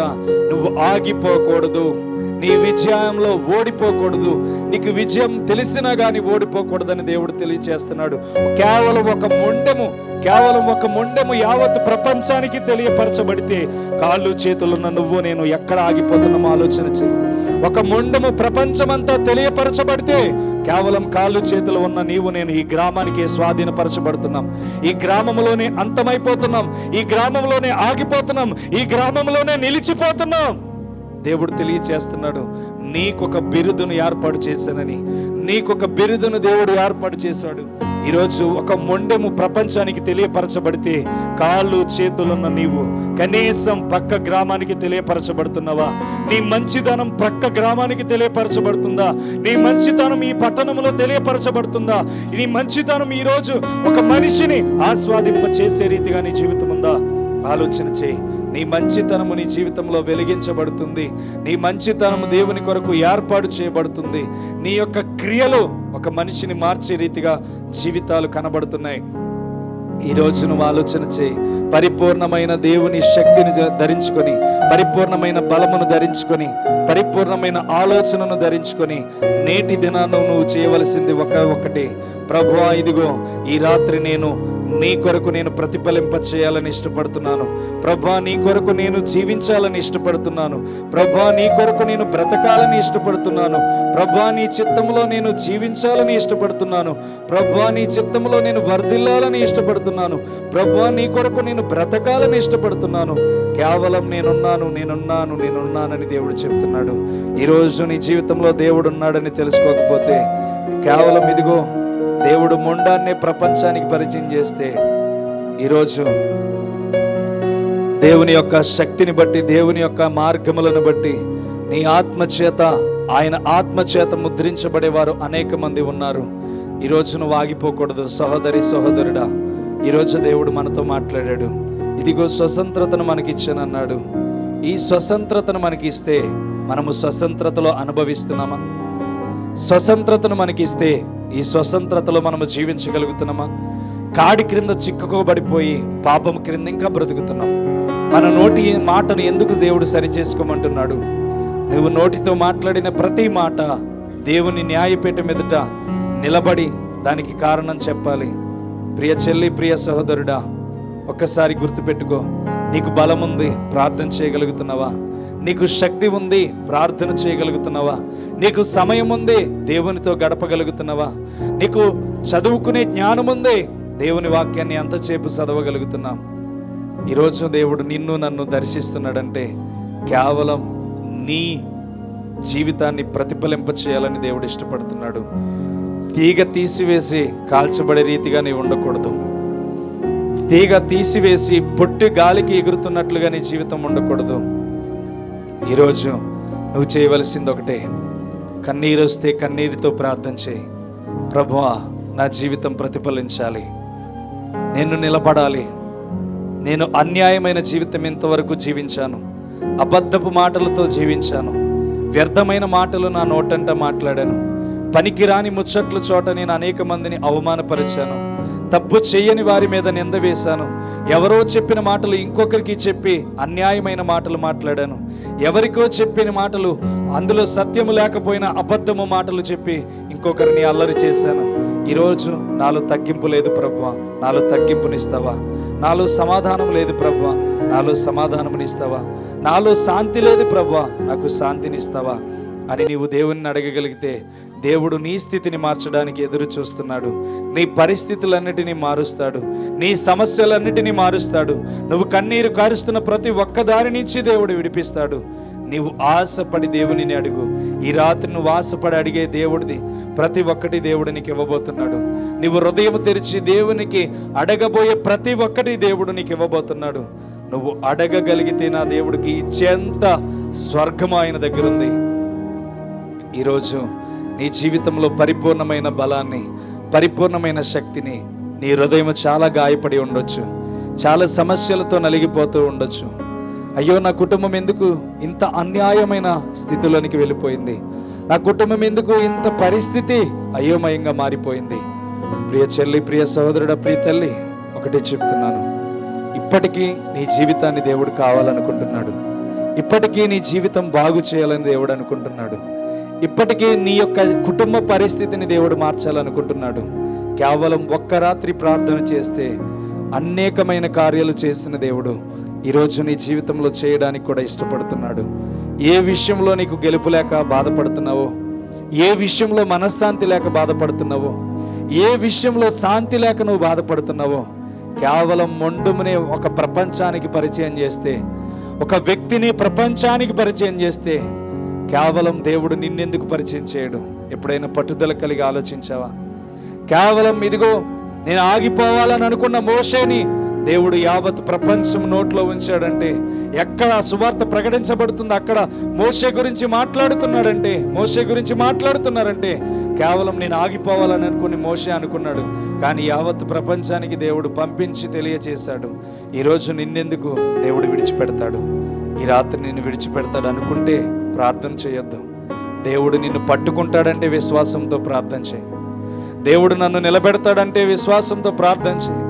నువ్వు ఆగిపోకూడదు, నీ విజయంలో ఓడిపోకూడదు, నీకు విజయం తెలిసినా కానీ ఓడిపోకూడదని దేవుడు తెలియచేస్తున్నాడు. కేవలం ఒక మొండెము యావత్ ప్రపంచానికి తెలియపరచబడితే, కాళ్ళు చేతులున్న నువ్వు నేను ఎక్కడ ఆగిపోతున్నామో ఆలోచన చేయి. ఒక మొండెము ప్రపంచమంతా తెలియపరచబడితే, కేవలం కాళ్ళు చేతులు ఉన్న నీవు నేను ఈ గ్రామానికి స్వాధీనపరచబడుతున్నాం, ఈ గ్రామంలోనే అంతమైపోతున్నాం, ఈ గ్రామంలోనే ఆగిపోతున్నాం, ఈ గ్రామంలోనే నిలిచిపోతున్నాం. దేవుడు తెలియచేస్తున్నాడు, నీకొక బిరుదును ఏర్పాటు చేశానని. నీకొక బిరుదును దేవుడు ఏర్పాటు చేశాడు. ఈరోజు ఒక మొండెము ప్రపంచానికి తెలియపరచబడితే, కాళ్ళు చేతులున్న నీవు కనీసం పక్క గ్రామానికి తెలియపరచబడుతున్నావా? నీ మంచితనం పక్క గ్రామానికి తెలియపరచబడుతుందా? నీ మంచితనం ఈ పట్టణంలో తెలియపరచబడుతుందా? నీ మంచితనం ఈరోజు ఒక మనిషిని ఆస్వాదింప చేసే రీతిగా నీ జీవితం ఉందా? ఆలోచన చేయి. నీ మంచితనము నీ జీవితంలో వెలిగించబడుతుంది. నీ మంచితనము దేవుని కొరకు ఏర్పాటు చేయబడుతుంది. నీ యొక్క క్రియలు ఒక మనిషిని మార్చే రీతిగా జీవితాలు కనబడుతున్నాయి. ఈరోజు నువ్వు ఆలోచన చేయి. పరిపూర్ణమైన దేవుని శక్తిని ధరించుకొని, పరిపూర్ణమైన బలమును ధరించుకొని, పరిపూర్ణమైన ఆలోచనను ధరించుకొని నేటి దినాన్ని నువ్వు చేయవలసింది ఒకటే, ప్రభువా ఇదిగో ఈ రాత్రి నేను నీ కొరకు నేను ప్రతిఫలింప చేయాలని ఇష్టపడుతున్నాను ప్రభా, నీ కొరకు నేను జీవించాలని ఇష్టపడుతున్నాను ప్రభా, నీ కొరకు నేను బ్రతకాలని ఇష్టపడుతున్నాను ప్రభా, నీ చిత్తంలో నేను జీవించాలని ఇష్టపడుతున్నాను ప్రభా, నీ చిత్తంలో నేను వర్ధిల్లాలని ఇష్టపడుతున్నాను ప్రభా, నీ కొరకు నేను బ్రతకాలని ఇష్టపడుతున్నాను. కేవలం నేనున్నానని దేవుడు చెప్తున్నాడు. ఈరోజు నీ జీవితంలో దేవుడు ఉన్నాడని తెలుసుకోకపోతే కేవలం ఇదిగో దేవుడు మొండాన్నే ప్రపంచానికి పరిచయం చేస్తే, ఈరోజు దేవుని యొక్క శక్తిని బట్టి, దేవుని యొక్క మార్గములను బట్టి నీ ఆత్మచేత, ఆయన ఆత్మచేత ముద్రించబడేవారు అనేక మంది ఉన్నారు. ఈరోజు నువ్వు ఆగిపోకూడదు సహోదరి సహోదరుడా. ఈరోజు దేవుడు మనతో మాట్లాడాడు. ఇదిగో స్వతంత్రతను మనకిచ్చానన్నాడు. ఈ స్వతంత్రతను మనకి ఇస్తే మనము స్వతంత్రతలో అనుభవిస్తున్నామా? స్వతంత్రతను మనకిస్తే ఈ స్వతంత్రతలో మనము జీవించగలుగుతున్నామా? కాడి క్రింద చిక్కుకోబడిపోయి పాపం క్రింద ఇంకా బ్రతుకుతున్నాం. మన నోటి మాటను ఎందుకు దేవుడు సరిచేసుకోమంటున్నాడు? నువ్వు నోటితో మాట్లాడిన ప్రతి మాట దేవుని న్యాయపీఠం ఎదుట నిలబడి దానికి కారణం చెప్పాలి. ప్రియ చెల్లి, ప్రియ సహోదరుడా, ఒక్కసారి గుర్తుపెట్టుకో. నీకు బలం ఉంది, ప్రార్థన చేయగలుగుతున్నావా? నీకు శక్తి ఉంది, ప్రార్థన చేయగలుగుతున్నావా? నీకు సమయం ఉంది, దేవునితో గడపగలుగుతున్నావా? నీకు చదువుకునే జ్ఞానం ఉంది, దేవుని వాక్యాన్ని ఎంతసేపు చదవగలుగుతున్నాం? ఈరోజు దేవుడు నిన్ను నన్ను దర్శిస్తున్నాడంటే కేవలం నీ జీవితాన్ని ప్రతిఫలింప చేయాలని దేవుడు ఇష్టపడుతున్నాడు. తీగ తీసివేసి కాల్చబడే రీతిగా నీవు ఉండకూడదు. తీగ తీసివేసి పొట్టి గాలికి ఎగురుతున్నట్లుగా నీ జీవితం ఉండకూడదు. ఈరోజు నువ్వు చేయవలసింది ఒకటే, కన్నీరు వస్తే కన్నీరుతో ప్రార్థన చేయి. ప్రభువా, నా జీవితం ప్రతిఫలించాలి, నేను నిలబడాలి. నేను అన్యాయమైన జీవితం ఇంతవరకు జీవించాను, అబద్ధపు మాటలతో జీవించాను, వ్యర్థమైన మాటలు నా నోటంట మాట్లాడాను, పనికిరాని ముచ్చట్ల చోట నేను అనేక మందిని అవమానపరిచాను, తప్పు చేయని వారి మీద నింద వేశాను, ఎవరో చెప్పిన మాటలు ఇంకొకరికి చెప్పి అన్యాయమైన మాటలు మాట్లాడాను, ఎవరికో చెప్పిన మాటలు అందులో సత్యము లేకపోయినా అబద్ధము మాటలు చెప్పి ఇంకొకరిని అల్లరి చేశాను. ఈరోజు నాలో తగ్గింపు లేదు ప్రభువా, నాలో తగ్గింపునిస్తావా? నాలో సమాధానం లేదు ప్రభువా, నాలో సమాధానమునిస్తావా? నాలో శాంతి లేదు ప్రభువా, నాకు శాంతినిస్తావా అని నీవు దేవుణ్ణి అడగగలిగితే దేవుడు నీ స్థితిని మార్చడానికి ఎదురు చూస్తున్నాడు. నీ పరిస్థితులన్నిటినీ మారుస్తాడు, నీ సమస్యలన్నిటినీ మారుస్తాడు. నువ్వు కన్నీరు కారుస్తున్న ప్రతి ఒక్క దారి నుంచి దేవుడు విడిపిస్తాడు. నీవు ఆశపడి దేవునిని అడుగు. ఈ రాత్రి నువ్వు ఆశపడి అడిగే దేవుడిది ప్రతి ఒక్కటి దేవుడు నీకు ఇవ్వబోతున్నాడు. నువ్వు హృదయం తెరిచి దేవునికి అడగబోయే ప్రతి ఒక్కటి దేవుడు నీకు ఇవ్వబోతున్నాడు. నువ్వు అడగగలిగితే నా దేవుడికి ఇచ్చేంత స్వర్గం ఆయన దగ్గర ఉంది. ఈరోజు నీ జీవితంలో పరిపూర్ణమైన బలాన్ని, పరిపూర్ణమైన శక్తిని, నీ హృదయం చాలా గాయపడి ఉండొచ్చు, చాలా సమస్యలతో నలిగిపోతూ ఉండొచ్చు. అయ్యో, నా కుటుంబం ఎందుకు ఇంత అన్యాయమైన స్థితిలోనికి వెళ్ళిపోయింది, నా కుటుంబం ఎందుకు ఇంత పరిస్థితి అయోమయంగా మారిపోయింది. ప్రియ చెల్లి, ప్రియ సహోదరుడా, ప్రియ తల్లి, ఒకటే చెప్తున్నాను, ఇప్పటికీ నీ జీవితాన్ని దేవుడు కావాలనుకుంటున్నాడు. ఇప్పటికీ నీ జీవితం బాగు చేయాలని దేవుడు అనుకుంటున్నాడు. ఇప్పటికీ నీ యొక్క కుటుంబ పరిస్థితిని దేవుడు మార్చాలనుకుంటున్నాడు. కేవలం ఒక్క రాత్రి ప్రార్థన చేస్తే అనేకమైన కార్యాలు చేసిన దేవుడు ఈరోజు నీ జీవితంలో చేయడానికి కూడా ఇష్టపడుతున్నాడు. ఏ విషయంలో నీకు గెలుపు లేక బాధపడుతున్నావో, ఏ విషయంలో మనశ్శాంతి లేక బాధపడుతున్నావో, ఏ విషయంలో శాంతి లేక నువ్వు బాధపడుతున్నావో, కేవలం మొండుమునే ఒక ప్రపంచానికి పరిచయం చేస్తే, ఒక వ్యక్తిని ప్రపంచానికి పరిచయం చేస్తే కేవలం దేవుడు నిన్నెందుకు పరిచయం చేయడు? ఎప్పుడైనా పట్టుదల కలిగి ఆలోచించావా? కేవలం ఇదిగో నేను ఆగిపోవాలని అనుకున్న మోషేని దేవుడు యావత్ ప్రపంచం నోట్లో ఉంచాడంటే, ఎక్కడ సువార్త ప్రకటించబడుతుందో అక్కడ మోషే గురించి మాట్లాడుతున్నారంటే కేవలం నేను ఆగిపోవాలని అనుకుని మోషే అనుకున్నాడు. కానీ యావత్ ప్రపంచానికి దేవుడు పంపించి తెలియచేశాడు. ఈరోజు నిన్నెందుకు దేవుడు విడిచిపెడతాడు? ఈ రాత్రి నిన్ను విడిచిపెడతాడు అనుకుంటే ప్రార్థన చేయొద్దు. దేవుడు నిన్ను పట్టుకుంటాడంటే విశ్వాసంతో ప్రార్థన చేయి. దేవుడు నన్ను నిలబెడతాడంటే విశ్వాసంతో ప్రార్థన చేయి.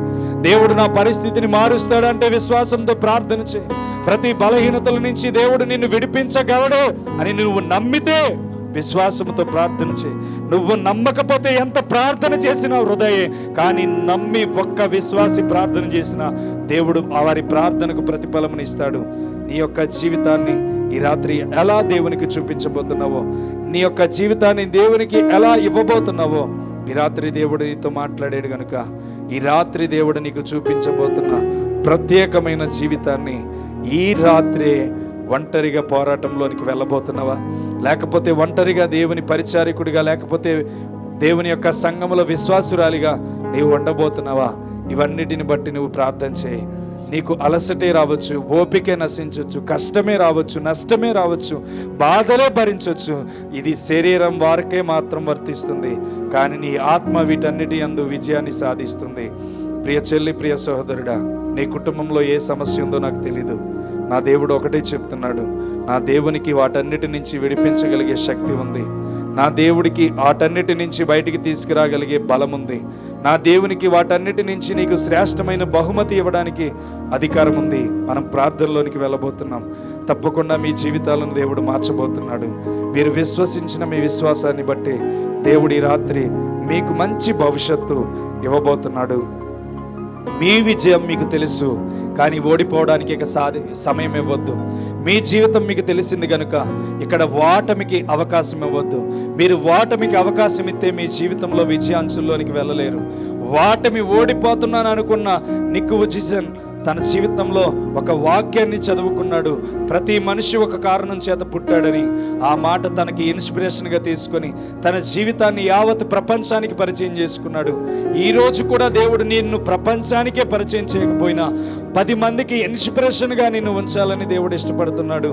దేవుడు నా పరిస్థితిని మారుస్తాడంటే విశ్వాసంతో ప్రార్థన చేయి. ప్రతి బలహీనతల నుంచి దేవుడు నిన్ను విడిపించగలడు అని నువ్వు నమ్మితే విశ్వాసంతో ప్రార్థన చేయి. నువ్వు నమ్మకపోతే ఎంత ప్రార్థన చేసినా హృదయే, కానీ నమ్మి ఒక్క విశ్వాసి ప్రార్థన చేసినా దేవుడు వారి ప్రార్థనకు ప్రతిఫలమునిస్తాడు. నీ యొక్క జీవితాన్ని ఈ రాత్రి ఎలా దేవునికి చూపించబోతున్నావో, నీ యొక్క జీవితాన్ని దేవునికి ఎలా ఇవ్వబోతున్నావో ఈ రాత్రి దేవుడు నీతో మాట్లాడాడు కనుక ఈ రాత్రి దేవుడు నీకు చూపించబోతున్న ప్రత్యేకమైన జీవితాన్ని ఈ రాత్రే ఒంటరిగా పోరాటంలోనికి వెళ్ళబోతున్నావా, లేకపోతే ఒంటరిగా దేవుని పరిచారకుడిగా, లేకపోతే దేవుని యొక్క సంఘములో విశ్వాసురాలిగా నీవు ఉండబోతున్నావా? ఇవన్నిటిని బట్టి నువ్వు ప్రార్థన చేయి. నీకు అలసటే రావచ్చు, ఓపికే నశించవచ్చు, కష్టమే రావచ్చు, నష్టమే రావచ్చు, బాధలే భరించవచ్చు. ఇది శరీరం వారికే మాత్రం వర్తిస్తుంది, కానీ నీ ఆత్మ వీటన్నిటి యందు విజయాన్ని సాధిస్తుంది. ప్రియ చెల్లి, ప్రియ సహోదరుడా, నీ కుటుంబంలో ఏ సమస్య ఉందో నాకు తెలీదు. నా దేవుడు ఒకటే చెప్తున్నాడు, నా దేవునికి వాటన్నిటి నుంచి విడిపించగలిగే శక్తి ఉంది. నా దేవుడికి వాటన్నిటి నుంచి బయటికి తీసుకురాగలిగే బలం ఉంది. నా దేవునికి వాటన్నిటి నుంచి నీకు శ్రేష్టమైన బహుమతి ఇవ్వడానికి అధికారం ఉంది. మనం ప్రార్థనలోనికి వెళ్ళబోతున్నాం. తప్పకుండా మీ జీవితాలను దేవుడు మార్చబోతున్నాడు. మీరు విశ్వసించిన మీ విశ్వాసాన్ని బట్టి దేవుడి రాత్రి మీకు మంచి భవిష్యత్తు ఇవ్వబోతున్నాడు. మీ విజయం మీకు తెలుసు, కానీ ఓడిపోవడానికి ఇక సమయం ఇవ్వద్దు. మీ జీవితం మీకు తెలిసింది కనుక ఇక్కడ ఓటమికి అవకాశం ఇవ్వద్దు. మీరు ఓటమికి అవకాశం ఇస్తే మీ జీవితంలో విజయాంశంలోనికి వెళ్ళలేరు. ఓటమి ఓడిపోతున్నాను అనుకున్న నిక్ వూజిసన్ తన జీవితంలో ఒక వాక్యాన్ని చదువుకున్నాడు. ప్రతి మనిషి ఒక కారణం చేత పుట్టాడని. ఆ మాట తనకి ఇన్స్పిరేషన్గా తీసుకొని తన జీవితాన్ని యావత్ ప్రపంచానికి పరిచయం చేసుకున్నాడు. ఈరోజు కూడా దేవుడు నిన్ను ప్రపంచానికే పరిచయం చేయకపోయినా 10 మందికి ఇన్స్పిరేషన్గా నిన్ను ఉంచాలని దేవుడు ఇష్టపడుతున్నాడు.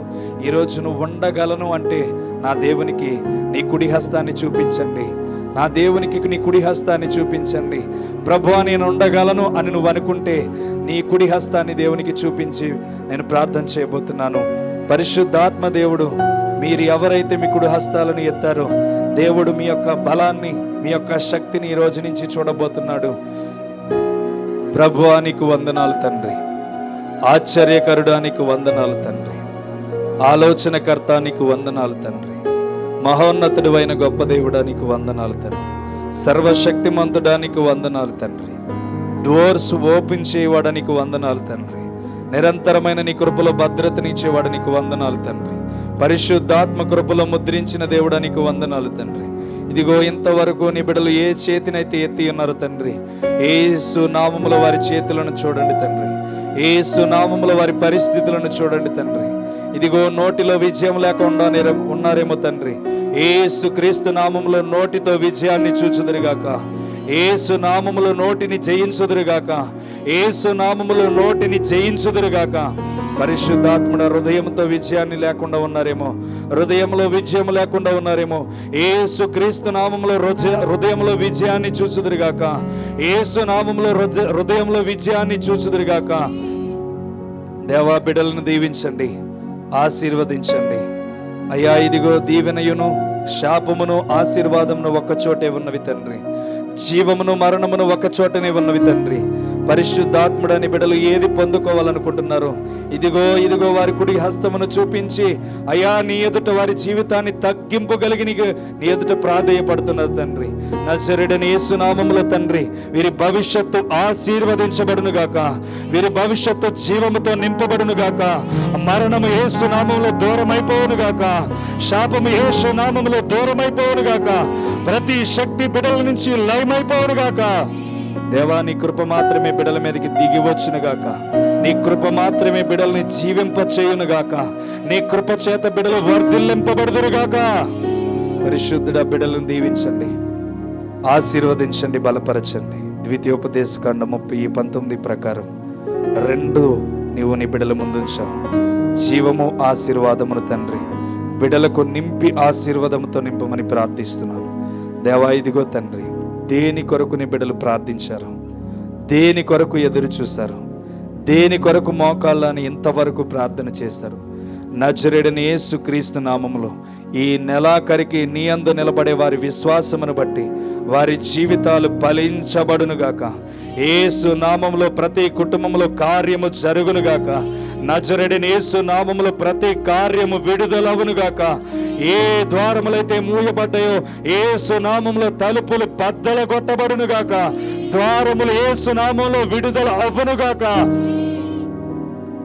ఈరోజు నువ్వు ఉండగలను అంటే నా దేవునికి నీ కుడి హస్తాన్ని చూపించండి. నా దేవునికి నీ కుడి హస్తాన్ని చూపించండి. ప్రభువా, నేను ఉండగలను అని నువ్వు అనుకుంటే నీ కుడి హస్తాన్ని దేవునికి చూపించి నేను ప్రార్థన చేయబోతున్నాను. పరిశుద్ధాత్మ దేవుడు, మీరు ఎవరైతే మీ కుడి హస్తాలను ఎత్తారో దేవుడు మీ యొక్క బలాన్ని, మీ యొక్క శక్తిని ఈ రోజు నుంచి చూడబోతున్నాడు. ప్రభువా, నీకు వందనాలు తండ్రి. ఆశ్చర్యకరుడా, నీకు వందనాలు తండ్రి. ఆలోచనకర్త, నీకు వందనాలు తండ్రి. మహోన్నతుడు అయిన గొప్ప దేవుడా, నీకు వందనాలు తండ్రి. సర్వశక్తిమంతుడా, నీకు వందనాలు తండ్రి. డోర్స్ ఓపెన్ చేయవాడా, నీకు వందనాలు తండ్రి. నిరంతరమైన నీ కృపలో భద్రతనిచ్చేవాడు, నీకు వందనాలు తండ్రి. పరిశుద్ధాత్మ కృపలో ముద్రించిన దేవుడా, నీకు వందనాలు తండ్రి. ఇదిగో ఇంతవరకు నీ బిడ్డలు ఏ చేతినైతే ఎత్తి ఉన్నారు తండ్రి, యేసు నామములో వారి చేతులను చూడండి తండ్రి. యేసు నామములో వారి పరిస్థితులను చూడండి తండ్రి. ఇదిగో నోటిలో విజయం లేకుండా ఉన్నారేమో తండ్రి, యేసు క్రీస్తు నామములో నోటితో విజయాన్ని చూచుదురుగాక. యేసు నామములో నోటిని జయించుదురుగాక. యేసు నామములో నోటిని జయించుదురుగాక. పరిశుద్ధాత్ముడ, హృదయంతో విజయాన్ని లేకుండా ఉన్నారేమో, హృదయంలో విజయం లేకుండా ఉన్నారేమో, యేసు క్రీస్తు నామములో హృదయంలో విజయాన్ని చూచుదురుగాక. యేసు నామములో హృదయంలో విజయాన్ని చూచుదురుగాక. దేవా, బిడ్డలను దీవించండి, ఆశీర్వదించండి అయ్యా. ఇదిగో దీవెనయును శాపమును ఆశీర్వాదమును ఒక్క చోటే ఉన్నవి తండ్రి. జీవమును మరణమును ఒక్క చోటనే ఉన్నవి తండ్రి. పరిశుద్ధాత్ముడని బిడ్డలు ఏది పొందుకోవాలనుకుంటున్నారో ఇదిగో ఇదిగో వారి కుడి హస్తమును చూపించి అయ్యా, నీ ఎదుట వారి జీవితాన్ని తగ్గింపగలిగి నీ ఎదుట ప్రాధేయపడుతున్నారు తండ్రి. నజరేయుడైన యేసు నామములో తండ్రి, వీరి భవిష్యత్తు ఆశీర్వదించబడును గాక. వీరి భవిష్యత్తు జీవముతో నింపబడును గాక. మరణము యేసు నామములో దూరమైపోవును గాక. శాపము యేసు నామములో దూరమైపోవును గాక. ప్రతి శక్తి బిడ్డల నుంచి లయమైపోవును గాక. దేవా, నీ కృప మాత్రమే బిడ్డల మీదకి దిగి వచ్చును గాక. నీ కృప మాత్రమే బిడ్డల్ని జీవింప చేయును గాక. నీ కృప చేత బిడ్డలు వర్ధిల్లింపబడుదురు గాక. పరిశుద్ధుడా, బిడ్డలను దీవించండి, ఆశీర్వదించండి, బలపరచండి. ద్వితీయోపదేశకాండం 30:19 ప్రకారం 2 నీవు నీ బిడ్డల ముందుంచావు. జీవము ఆశీర్వాదమును తండ్రి బిడ్డలకు నింపి ఆశీర్వాదముతో నింపమని ప్రార్థిస్తున్నాను. దేవా, ఇదిగో తండ్రి, దేని కొరకు నీ బిడ్డలు ప్రార్థించారు, దేని కొరకు ఎదురు చూశారు, దేని కొరకు మోకాళ్ళని ఇంతవరకు ప్రార్థన చేశారు, నజరేయుడైన యేసు క్రీస్తు నామములో ఈ నెలాఖరికి నీ యందు నిలబడే వారి విశ్వాసమును బట్టి వారి జీవితాలు ఫలించబడునుగాక. యేసు నామములో ప్రతి కుటుంబంలో కార్యము జరుగునుగాక. నజరేయుడైన యేసు నామములో ప్రతి కార్యము విడుదలవునుగాక. ఏ ద్వారములైతే మూయబడ్డాయో యేసు నామములో తలుపులు బద్దలగొట్టబడునుగాక. ద్వారములు యేసు నామములో విడుదల అవ్వునుగాక.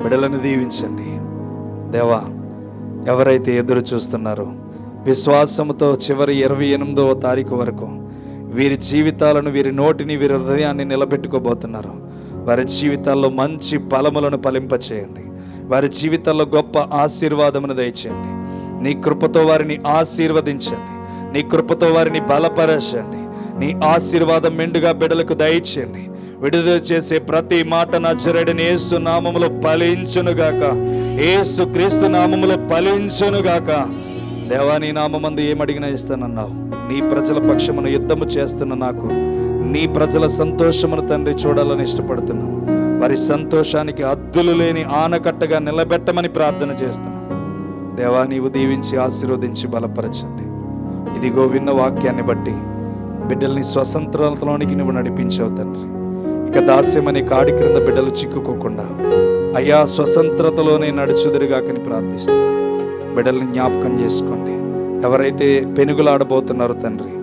బిడ్డలను దీవించండి దేవా. ఎవరైతే ఎదురు చూస్తున్నారో విశ్వాసముతో చివరి 28వ తారీఖు వరకు వీరి జీవితాలను, వీరి నోటిని, వీరి హృదయాన్ని నిలబెట్టుకోబోతున్నారు. వారి జీవితాల్లో మంచి ఫలములను ఫలింపచేయండి. వారి జీవితాల్లో గొప్ప ఆశీర్వాదమును దయచేయండి. నీ కృపతో వారిని ఆశీర్వదించండి. నీ కృపతో వారిని బలపరచండి. నీ ఆశీర్వాదం మెండుగా బిడ్డలకు దయచేయండి. విడుదల చేసే ప్రతి మాట నజరేయుడైన యేసు నామములో ఫలించునుగాక. యేసు క్రీస్తు నామములో ఫలించునుగాక. దేవా, నీ నామమందు ఏమడిగినా ఇస్తానన్నావు. నీ ప్రజల పక్షమును యుద్ధము చేస్తున్న నాకు నీ ప్రజల సంతోషమును తండ్రి చూడాలని ఇష్టపడుతున్నాను. వారి సంతోషానికి హద్దులు లేని ఆనకట్టగా నిలబెట్టమని ప్రార్థన చేస్తున్నాను. దేవా, నీవు దీవించి ఆశీర్వదించి బలపరచండి. ఇదిగో విన్న వాక్యాన్ని బట్టి బిడ్డల్ని స్వతంత్రతలోనికి నువ్వు నడిపించావు తండ్రి. ఇక దాస్యమనే కాడి క్రింద బిడ్డలు చిక్కుకోకుండా అయ్యా స్వతంత్రతలోనే నడుచుదురుగాకని ప్రార్థిస్తున్నాను. బిడ్డల్ని జ్ఞాపకం చేసుకోండి. ఎవరైతే పెనుగులాడబోతున్నారో తండ్రి,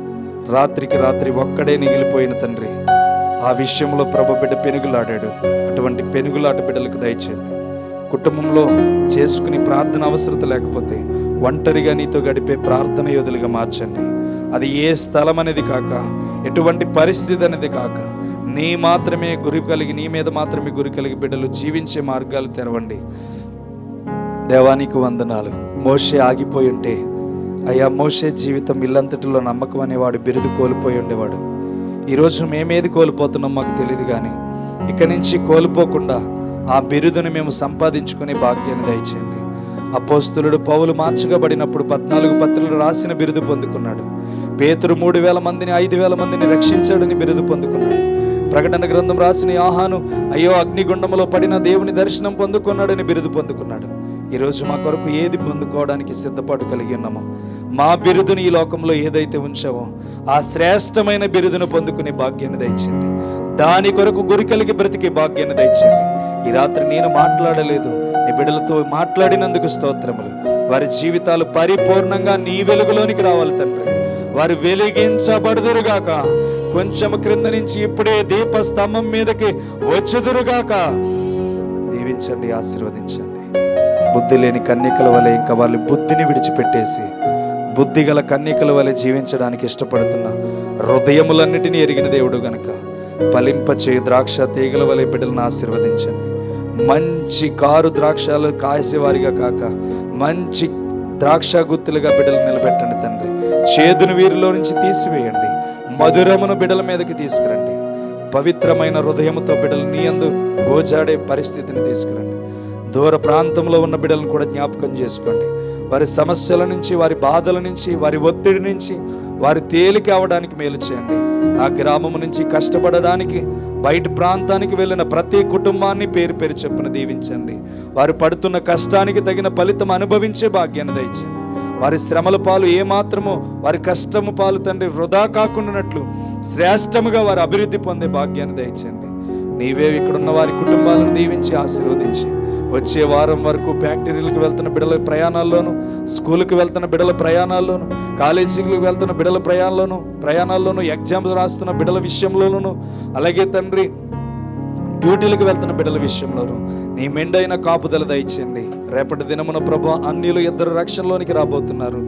రాత్రికి రాత్రి ఒక్కడే మిగిలిపోయిన తండ్రి, ఆ విషయంలో ప్రభు బిడ్డ పెనుగులాడాడు. అటువంటి పెనుగులాట బిడ్డలకు దయచేయండి. కుటుంబంలో చేసుకుని ప్రార్థన అవసరత లేకపోతే ఒంటరిగా నీతో గడిపే ప్రార్థన యోధులుగా మార్చండి. అది ఏ స్థలం అనేది కాక, ఎటువంటి పరిస్థితి అనేది కాక, నీ మాత్రమే గురి కలిగి, నీ మీద మాత్రమే గురి కలిగి బిడ్డలు జీవించే మార్గాలు తెరవండి. దేవానికి వందనాలు. మోషే ఆగిపోయి ఉంటే అయ్యా, మోషే జీవితం ఇల్లంతటిలో నమ్మకం అనేవాడు బిరుదు కోల్పోయి ఉండేవాడు. ఈరోజు మేమేది కోల్పోతున్నాం మాకు తెలియదు, కానీ ఇక నుంచి కోల్పోకుండా ఆ బిరుదుని మేము సంపాదించుకునే భాగ్యాన్ని దయచేయండి. అపోస్తలుడు పౌలు మార్చబడినప్పుడు 14 పత్రికలు రాసిన బిరుదు పొందుకున్నాడు. పేతురు 3000 మందిని 5000 మందిని రక్షించాడని బిరుదు పొందుకున్నాడు. ప్రకటన గ్రంథం రాసిన యోహాను అయ్యో అగ్నిగుండములో పడిన దేవుని దర్శనం పొందుకున్నాడని బిరుదు పొందుకున్నాడు. ఈరోజు మా కొరకు ఏది పొందుకోవడానికి సిద్ధపాటు కలిగి ఉన్నామో, మా బిరుదుని ఈ లోకంలో ఏదైతే ఉంచావో ఆ శ్రేష్టమైన బిరుదును పొందుకునే భాగ్యాన్ని దయచేయండి. దాని కొరకు గురి కలిగి బ్రతికే భాగ్యాన్ని దయచేయండి. ఈ రాత్రి నేను మాట్లాడలేదు, నీ బిడ్డలతో మాట్లాడినందుకు స్తోత్రములు. వారి జీవితాలు పరిపూర్ణంగా నీ వెలుగులోనికి రావాలి తండ్రి. వారు వెలిగించబడుదురుగాక. కొంచెం క్రింద నుంచి ఇప్పుడే దీపస్తంభం మీదకి వచ్చుదురుగాక. దీవించండి, ఆశీర్వదించండి. బుద్ధి లేని కన్యకల వలె ఇంకా వాళ్ళ బుద్ధిని విడిచిపెట్టేసి బుద్ధి గల కన్యకల వలె జీవించడానికి ఇష్టపడుతున్న హృదయములన్నిటినీ ఎరిగిన దేవుడు గనుక ఫలింపచే ద్రాక్ష తీగల వలె బిడ్డలను ఆశీర్వదించండి. మంచి కారు ద్రాక్షలు కాసేవారిగా కాక మంచి ద్రాక్ష గుత్తులుగా బిడ్డలు నిలబెట్టండి తండ్రి. చేదును వీరిలో నుంచి తీసివేయండి. మధురమును బిడ్డల మీదకి తీసుకురండి. పవిత్రమైన హృదయముతో బిడ్డలు నీ యందు గోజాడే పరిస్థితిని తీసుకురండి. దూర ప్రాంతంలో ఉన్న బిడ్డలను కూడా జ్ఞాపకం చేసుకోండి. వారి సమస్యల నుంచి, వారి బాధల నుంచి, వారి ఒత్తిడి నుంచి వారి తేలిక అవడానికి మేలు చేయండి. ఆ గ్రామం నుంచి కష్టపడడానికి బయట ప్రాంతానికి వెళ్ళిన ప్రతి కుటుంబాన్ని పేరు పేరు చెప్పున దీవించండి. వారు పడుతున్న కష్టానికి తగిన ఫలితం అనుభవించే భాగ్యాన్ని దయచేయండి. వారి శ్రమల పాలు ఏమాత్రమో వారి కష్టము పాలు తండ్రి వృధా కాకుండానట్లు శ్రేష్టముగా వారు అభివృద్ధి పొందే భాగ్యాన్ని దయచేయండి. నీవే ఇక్కడున్న వారి కుటుంబాలను దీవించి ఆశీర్వదించి వచ్చే వారం వరకు ఫ్యాక్టరీలకు వెళ్తున్న బిడ్డల ప్రయాణాల్లోనూ, స్కూల్కి వెళ్తున్న బిడ్డల ప్రయాణాల్లోనూ, కాలేజీలకు వెళ్తున్న బిడ్డల ప్రయాణాల్లోనూ, ఎగ్జామ్స్ రాస్తున్న బిడ్డల విషయంలోనూ, అలాగే తండ్రి డ్యూటీలకు వెళ్తున్న బిడ్డల విషయంలోనూ నీ మెండైన కాపుదల దయచేయండి. రేపటి దినమున ప్రభు అన్యులు 2 రక్షణలోనికి రాబోతున్నారు.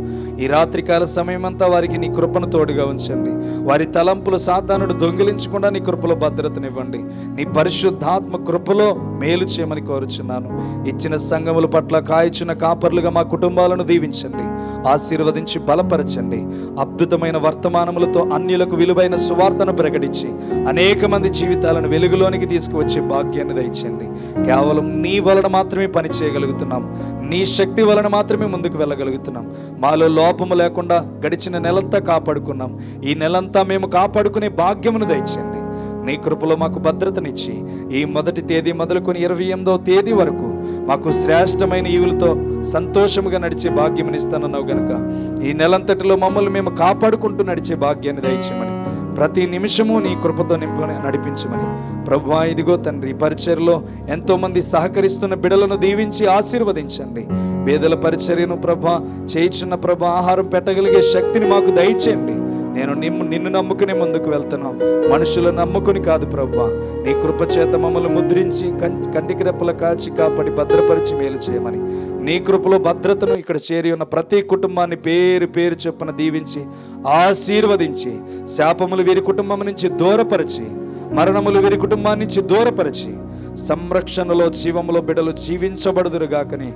ఈ రాత్రికాల సమయం అంతా వారికి నీ కృపను తోడుగా ఉంచండి. వారి తలంపులు సాతానుడు దొంగిలించకుండా నీ కృపలో భద్రతనివ్వండి. నీ పరిశుద్ధాత్మ కృపలో మేలు చేయమని కోరుచున్నాను. ఇచ్చిన సంఘముల పట్ల కాయచున్న కాపర్లుగా మా కుటుంబాలను దీవించండి, ఆశీర్వదించి బలపరచండి. అద్భుతమైన వర్తమానములతో అన్యులకు విలువైన సువార్తను ప్రకటించి అనేక మంది జీవితాలను వెలుగులోనికి తీసుకువచ్చే భాగ్యాన్ని దయచేయండి. కేవలం నీ వలన మాత్రమే పని చేయగలుగుతున్నాం, నీ శక్తి వలన మాత్రమే ముందుకు వెళ్ళగలుగుతున్నాం. మాలో లోపము లేకుండా గడిచిన నెలంతా కాపాడుకున్నాం. ఈ నెలంతా మేము కాపాడుకునే భాగ్యమును దయచేయండి. నీ కృపలో మాకు భద్రతనిచ్చి ఈ మొదటి తేదీ మొదలుకొని 28వ తేదీ వరకు మాకు శ్రేష్టమైన ఈవులతో సంతోషముగా నడిచే భాగ్యముని ఇస్తానన్నావు గనుక ఈ నెలంతటిలో మమ్మల్ని మేము కాపాడుకుంటూ నడిచే భాగ్యాన్ని దయచేయమని ప్రతి నిమిషము నీ కృపతో నడిపించమని ప్రభువా, ఇదిగో తండ్రి, పరిచర్యలో ఎంతోమంది సహకరిస్తున్న బిడలను దీవించి ఆశీర్వదించండి. పేదల పరిచర్యను ప్రభా చేయించున్న ప్రభా ఆహారం పెట్టగలిగే శక్తిని మాకు దయచేయండి. నేను నిన్ను నమ్ముకునే ముందుకు వెళ్తున్నాం, మనుషులు నమ్ముకుని కాదు ప్రభా. నీ కృప చేత మమ్మల్ని ముద్రించి కంటికి రెప్పల కాచి కాపాడి భద్రపరిచి మేలు చేయమని, నీ కృపలో భద్రతను ఇక్కడ చేరి ఉన్న ప్రతి కుటుంబాన్ని పేరు పేరు చొప్పున దీవించి ఆశీర్వదించి, శాపములు వీరి కుటుంబం నుంచి దూరపరిచి, మరణములు వీరి కుటుంబాన్ని నుంచి దూరపరిచి, సంరక్షణలో జీవములో బిడ్డలు జీవించబడుదురుగాకని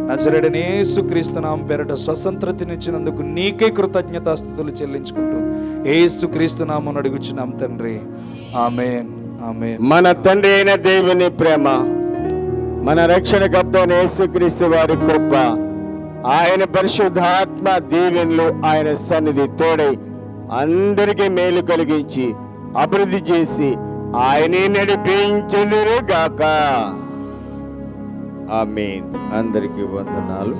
నజరేయుడైన యేసుక్రీస్తు నామం పేరట స్వతంత్రతనిచ్చినందుకు నీకే కృతజ్ఞతాస్తుతులు చెల్లించుకుంటూ యేసుక్రీస్తు నామం అడుగుచున్నాం తండ్రి. ఆమేన్, ఆమేన్. మన తండ్రి అయిన దేవుని ప్రేమ, మన రక్షణకర్త యేసుక్రీస్తు వారి కృప, ఆయన పరిశుద్ధాత్మ దీవెనలు ఆయన సన్నిధి తోడై అందరికీ మేలు కలిగించి అభివృద్ధి చేసి ఆయనే నడిపించుదురుగాక. ఆమేన్. అందరికీ వందనాలు.